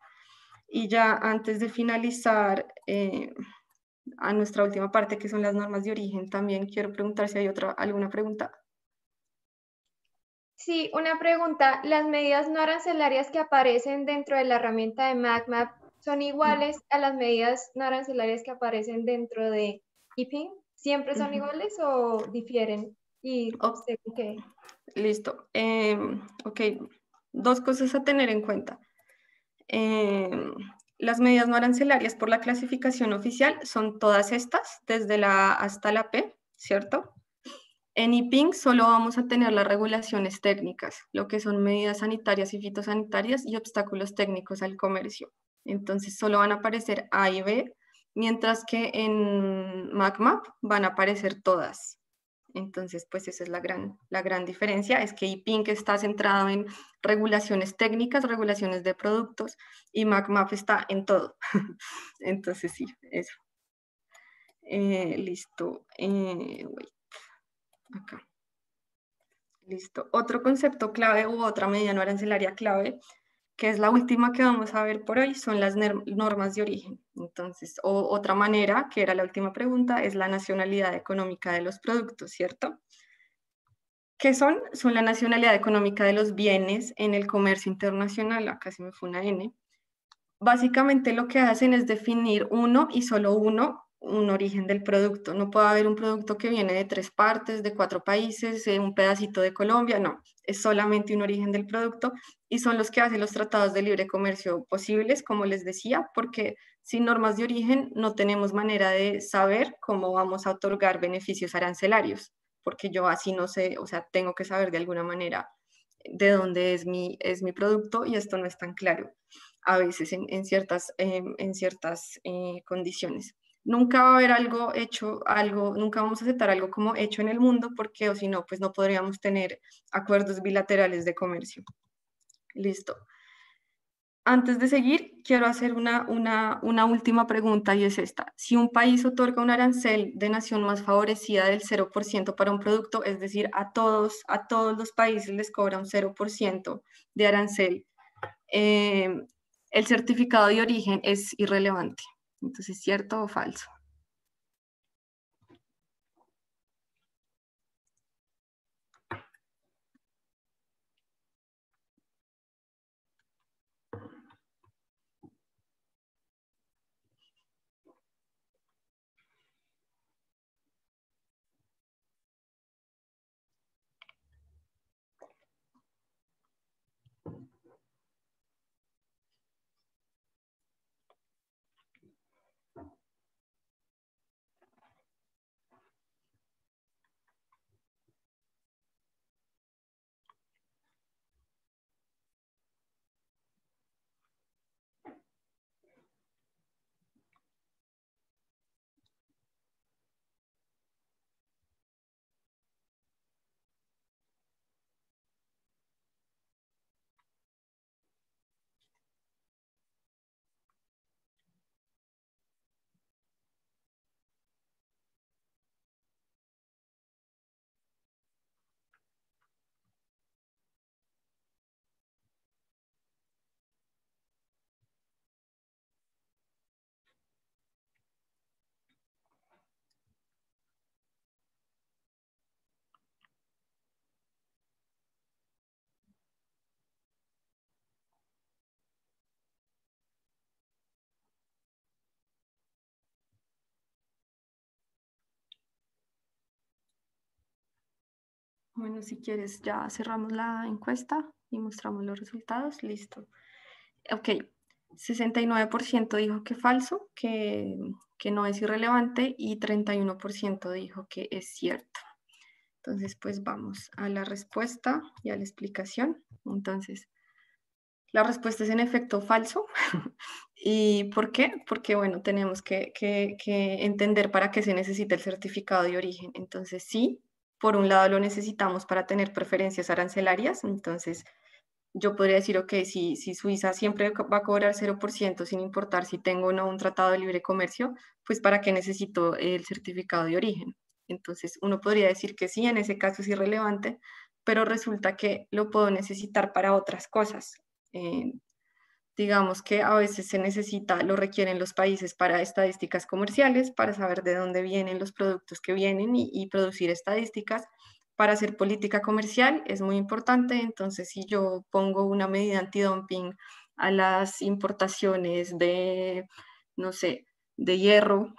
Y ya antes de finalizar a nuestra última parte, que son las normas de origen, también quiero preguntar si hay alguna pregunta. Sí, una pregunta. ¿Las medidas no arancelarias que aparecen dentro de la herramienta de MacMap son iguales a las medidas no arancelarias que aparecen dentro de IPINC? ¿Siempre son iguales o difieren? ¿Y según qué? Listo. Ok, dos cosas a tener en cuenta. Las medidas no arancelarias por la clasificación oficial son todas estas, desde la A hasta la P, ¿cierto? En IPINC solo vamos a tener las regulaciones técnicas, lo que son medidas sanitarias y fitosanitarias y obstáculos técnicos al comercio. Entonces solo van a aparecer A y B, mientras que en MacMap van a aparecer todas. Entonces, pues esa es la gran diferencia, es que IPINC está centrado en regulaciones técnicas, regulaciones de productos, y MacMap está en todo. Entonces, sí, eso. Listo. Acá. Listo. Otro concepto clave u otra medida no arancelaria clave, que es la última que vamos a ver por hoy, son las normas de origen. Entonces, otra manera, que era la última pregunta, es la nacionalidad económica de los productos, ¿cierto? ¿Qué son? Son la nacionalidad económica de los bienes en el comercio internacional. Acá se me fue una N. Básicamente lo que hacen es definir uno y solo uno un origen del producto. No puede haber un producto que viene de 3 partes, de 4 países, un pedacito de Colombia, no, es solamente un origen del producto y son los que hacen los tratados de libre comercio posibles, como les decía, porque sin normas de origen no tenemos manera de saber cómo vamos a otorgar beneficios arancelarios, porque yo así no sé, o sea, tengo que saber de alguna manera de dónde es mi producto y esto no es tan claro a veces en ciertas condiciones. Nunca va a haber algo hecho, nunca vamos a aceptar algo como hecho en el mundo porque o si no, pues no podríamos tener acuerdos bilaterales de comercio. Listo. Antes de seguir, quiero hacer una última pregunta y es esta. Si un país otorga un arancel de nación más favorecida del 0% para un producto, es decir, a todos los países les cobra un 0% de arancel, el certificado de origen es irrelevante. Entonces, ¿cierto o falso? Bueno, si quieres ya cerramos la encuesta y mostramos los resultados. Listo. Ok, 69% dijo que falso, que no es irrelevante y 31% dijo que es cierto. Entonces, pues vamos a la respuesta y a la explicación. Entonces, la respuesta es en efecto falso. ¿Y por qué? Porque, bueno, tenemos que entender para qué se necesita el certificado de origen. Entonces, sí, por un lado lo necesitamos para tener preferencias arancelarias. Entonces, yo podría decir, ok, si Suiza siempre va a cobrar 0% sin importar si tengo o no un tratado de libre comercio, pues ¿para qué necesito el certificado de origen? Entonces, uno podría decir que sí, en ese caso es irrelevante, pero resulta que lo puedo necesitar para otras cosas. Eh, digamos que a veces se necesita, lo requieren los países para estadísticas comerciales, para saber de dónde vienen los productos que vienen y producir estadísticas. Para hacer política comercial es muy importante, entonces si yo pongo una medida antidumping a las importaciones de, no sé, de hierro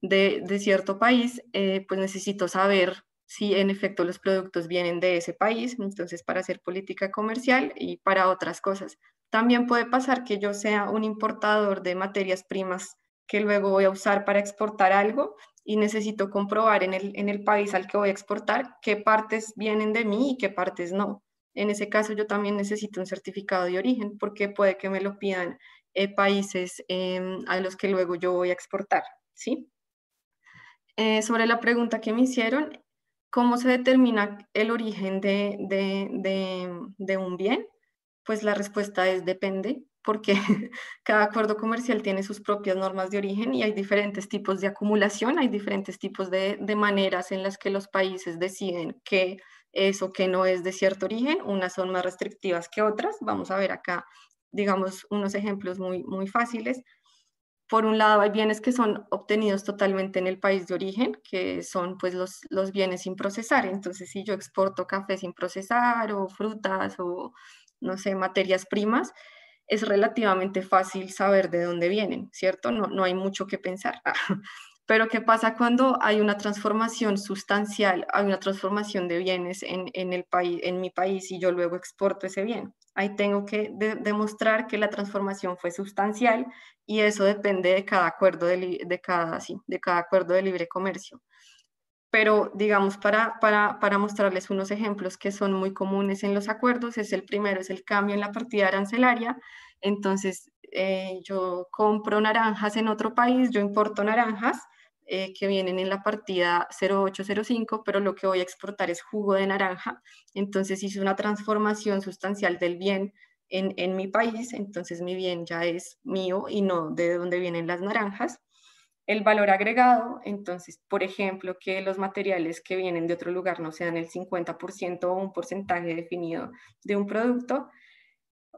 de cierto país, pues necesito saber si en efecto los productos vienen de ese país, entonces para hacer política comercial y para otras cosas. También puede pasar que yo sea un importador de materias primas que luego voy a usar para exportar algo y necesito comprobar en el país al que voy a exportar qué partes vienen de mí y qué partes no. En ese caso yo también necesito un certificado de origen porque puede que me lo pidan países a los que luego yo voy a exportar, ¿sí? Sobre la pregunta que me hicieron, ¿cómo se determina el origen de un bien? Pues la respuesta es depende, porque cada acuerdo comercial tiene sus propias normas de origen y hay diferentes tipos de acumulación, hay diferentes tipos de maneras en las que los países deciden qué es o qué no es de cierto origen. Unas son más restrictivas que otras. Vamos a ver acá, digamos, unos ejemplos muy fáciles. Por un lado, hay bienes que son obtenidos totalmente en el país de origen, que son pues los bienes sin procesar. Entonces, si yo exporto café sin procesar o frutas o, no sé, materias primas, es relativamente fácil saber de dónde vienen, ¿cierto? No hay mucho que pensar. Pero ¿qué pasa cuando hay una transformación sustancial, hay una transformación de bienes en el país, en mi país, y yo luego exporto ese bien? Ahí tengo que demostrar que la transformación fue sustancial, y eso depende de cada acuerdo de cada acuerdo de libre comercio. Pero digamos, para mostrarles unos ejemplos que son muy comunes en los acuerdos, el primero es el cambio en la partida arancelaria. Entonces, yo compro naranjas en otro país, yo importo naranjas que vienen en la partida 0805, pero lo que voy a exportar es jugo de naranja. Entonces hice una transformación sustancial del bien en mi país, entonces mi bien ya es mío y no de donde vienen las naranjas. El valor agregado, entonces, por ejemplo, que los materiales que vienen de otro lugar no sean el 50% o un porcentaje definido de un producto,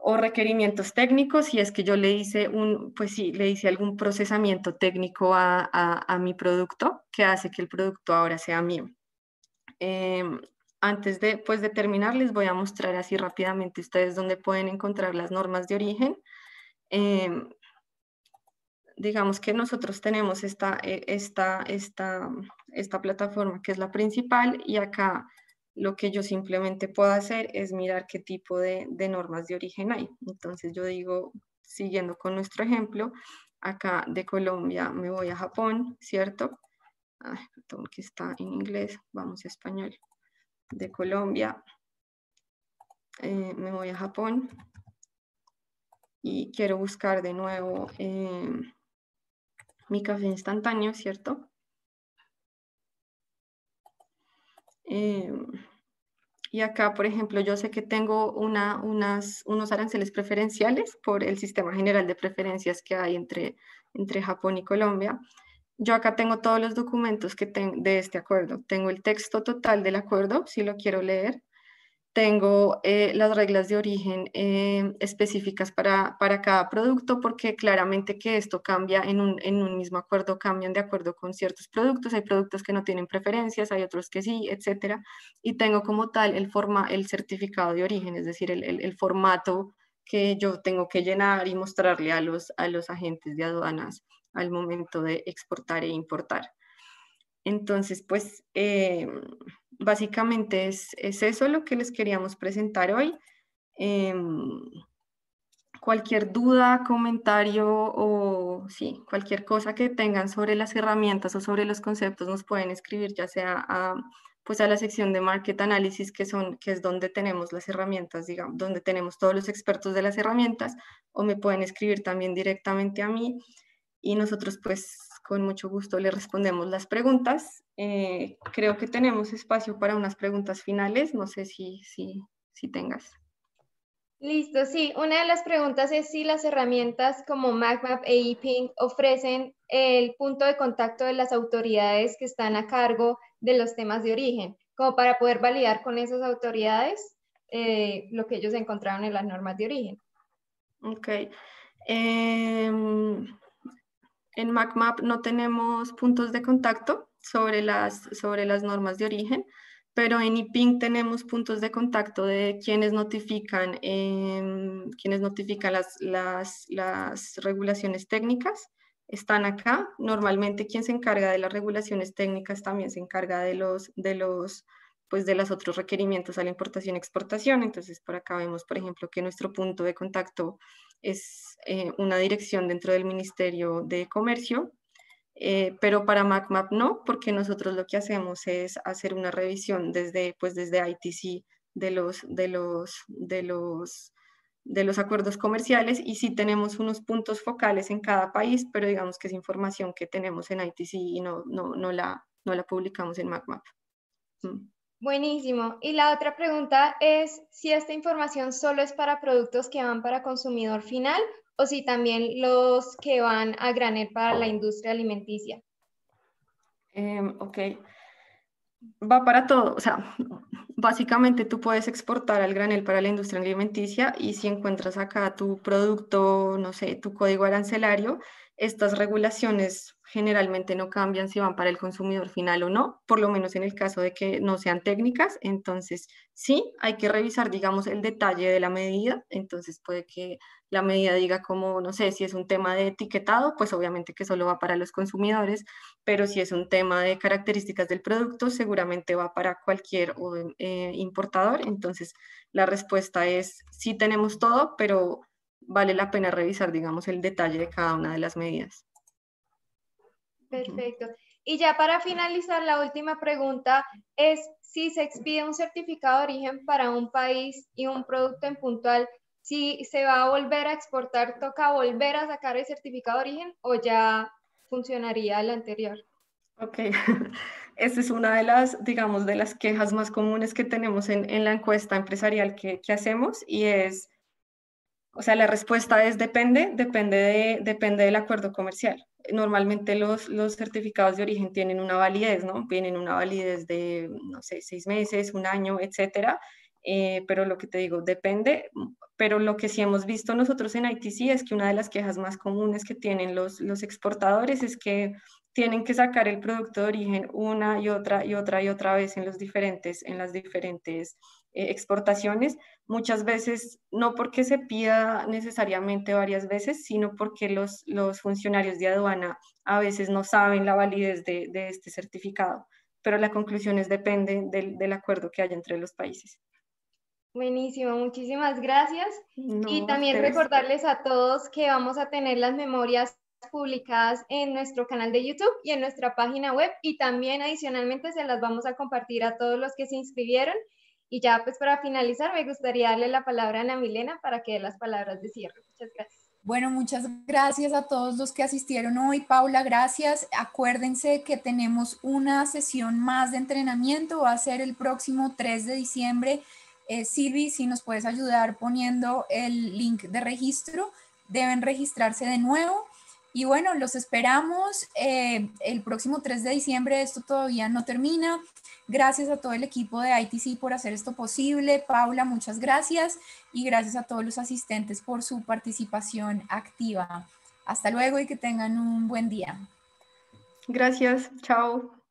o requerimientos técnicos, si es que yo le hice pues sí, le hice algún procesamiento técnico a mi producto que hace que el producto ahora sea mío. Antes de terminar, les voy a mostrar así rápidamente ustedes dónde pueden encontrar las normas de origen. Digamos que nosotros tenemos esta plataforma que es la principal, y acá lo que yo simplemente puedo hacer es mirar qué tipo de normas de origen hay. Entonces yo digo, siguiendo con nuestro ejemplo, acá de Colombia me voy a Japón, ¿cierto? Ay, perdón, que está en inglés, vamos a español. De Colombia me voy a Japón y quiero buscar de nuevo mi café instantáneo, ¿cierto? Y acá, por ejemplo, yo sé que tengo unos aranceles preferenciales por el sistema general de preferencias que hay entre Japón y Colombia. Yo acá tengo todos los documentos de este acuerdo. Tengo el texto total del acuerdo, si lo quiero leer. Tengo las reglas de origen específicas para cada producto, porque claramente que esto cambia en un mismo acuerdo, cambian de acuerdo con ciertos productos. Hay productos que no tienen preferencias, hay otros que sí, etcétera. Y tengo como tal el certificado de origen, es decir, el formato que yo tengo que llenar y mostrarle a los agentes de aduanas al momento de exportar e importar. Entonces, pues, básicamente es eso lo que les queríamos presentar hoy. Cualquier duda, comentario o sí, cualquier cosa que tengan sobre las herramientas o sobre los conceptos nos pueden escribir, ya sea pues a la sección de Market Analysis, que es donde tenemos las herramientas, digamos, donde tenemos todos los expertos de las herramientas, o me pueden escribir también directamente a mí, y nosotros pues con mucho gusto le respondemos las preguntas. Creo que tenemos espacio para unas preguntas finales, no sé si tengas. Listo, sí. Una de las preguntas es si las herramientas como MacMap e ePing ofrecen el punto de contacto de las autoridades que están a cargo de los temas de origen, como para poder validar con esas autoridades lo que ellos encontraron en las normas de origen. Ok. En MacMap no tenemos puntos de contacto sobre las normas de origen, pero en ePing tenemos puntos de contacto de quienes notifican las regulaciones técnicas. Están acá. Normalmente quien se encarga de las regulaciones técnicas también se encarga de los otros requerimientos a la importación y exportación. Entonces por acá vemos, por ejemplo, que nuestro punto de contacto es una dirección dentro del Ministerio de Comercio, pero para MacMap no, porque nosotros lo que hacemos es hacer una revisión desde ITC de los acuerdos comerciales, y sí tenemos unos puntos focales en cada país, pero digamos que es información que tenemos en ITC y no la publicamos en MacMap. Buenísimo. Y la otra pregunta es si esta información solo es para productos que van para consumidor final o si también los que van a granel para la industria alimenticia. Ok. Va para todo, o sea, Básicamente tú puedes exportar al granel para la industria alimenticia y si encuentras acá tu producto, no sé, tu código arancelario, estas regulaciones generalmente no cambian si van para el consumidor final o no, por lo menos en el caso de que no sean técnicas. Entonces, sí, hay que revisar, digamos, el detalle de la medida. Entonces, puede que la medida diga como, no sé, si es un tema de etiquetado, pues obviamente que solo va para los consumidores, pero si es un tema de características del producto, seguramente va para cualquier importador. Entonces, la respuesta es sí tenemos todo, pero vale la pena revisar, digamos, el detalle de cada una de las medidas. Perfecto. Y ya para finalizar, la última pregunta es si se expide un certificado de origen para un país y un producto en puntual, si se va a volver a exportar, toca volver a sacar el certificado de origen o ya funcionaría el anterior. Ok, esta es una de las, digamos, de las quejas más comunes que tenemos en la encuesta empresarial que hacemos y es, o sea, la respuesta es depende del acuerdo comercial. Normalmente los certificados de origen tienen una validez, ¿no? Tienen una validez de, no sé, 6 meses, un año, etcétera. Pero lo que te digo, depende. Pero lo que sí hemos visto nosotros en ITC es que una de las quejas más comunes que tienen los exportadores es que tienen que sacar el producto de origen una y otra y otra y otra vez en las diferentes exportaciones, muchas veces no porque se pida necesariamente varias veces, sino porque los funcionarios de aduana a veces no saben la validez de este certificado, pero la conclusión es depende del acuerdo que haya entre los países. Buenísimo, muchísimas gracias. Y No, a también ustedes. recordarles a todos que vamos a tener las memorias publicadas en nuestro canal de YouTube y en nuestra página web y también adicionalmente se las vamos a compartir a todos los que se inscribieron. Y ya pues para finalizar me gustaría darle la palabra a Ana Milena para que dé las palabras de cierre. Muchas gracias. Bueno, muchas gracias a todos los que asistieron hoy. Paula, gracias. Acuérdense que tenemos una sesión más de entrenamiento. Va a ser el próximo 3 de diciembre. Silvi, si nos puedes ayudar poniendo el link de registro. Deben registrarse de nuevo. Y bueno, los esperamos el próximo 3 de diciembre. Esto todavía no termina. Gracias a todo el equipo de ITC por hacer esto posible. Paula, muchas gracias. Y gracias a todos los asistentes por su participación activa. Hasta luego y que tengan un buen día. Gracias, chao.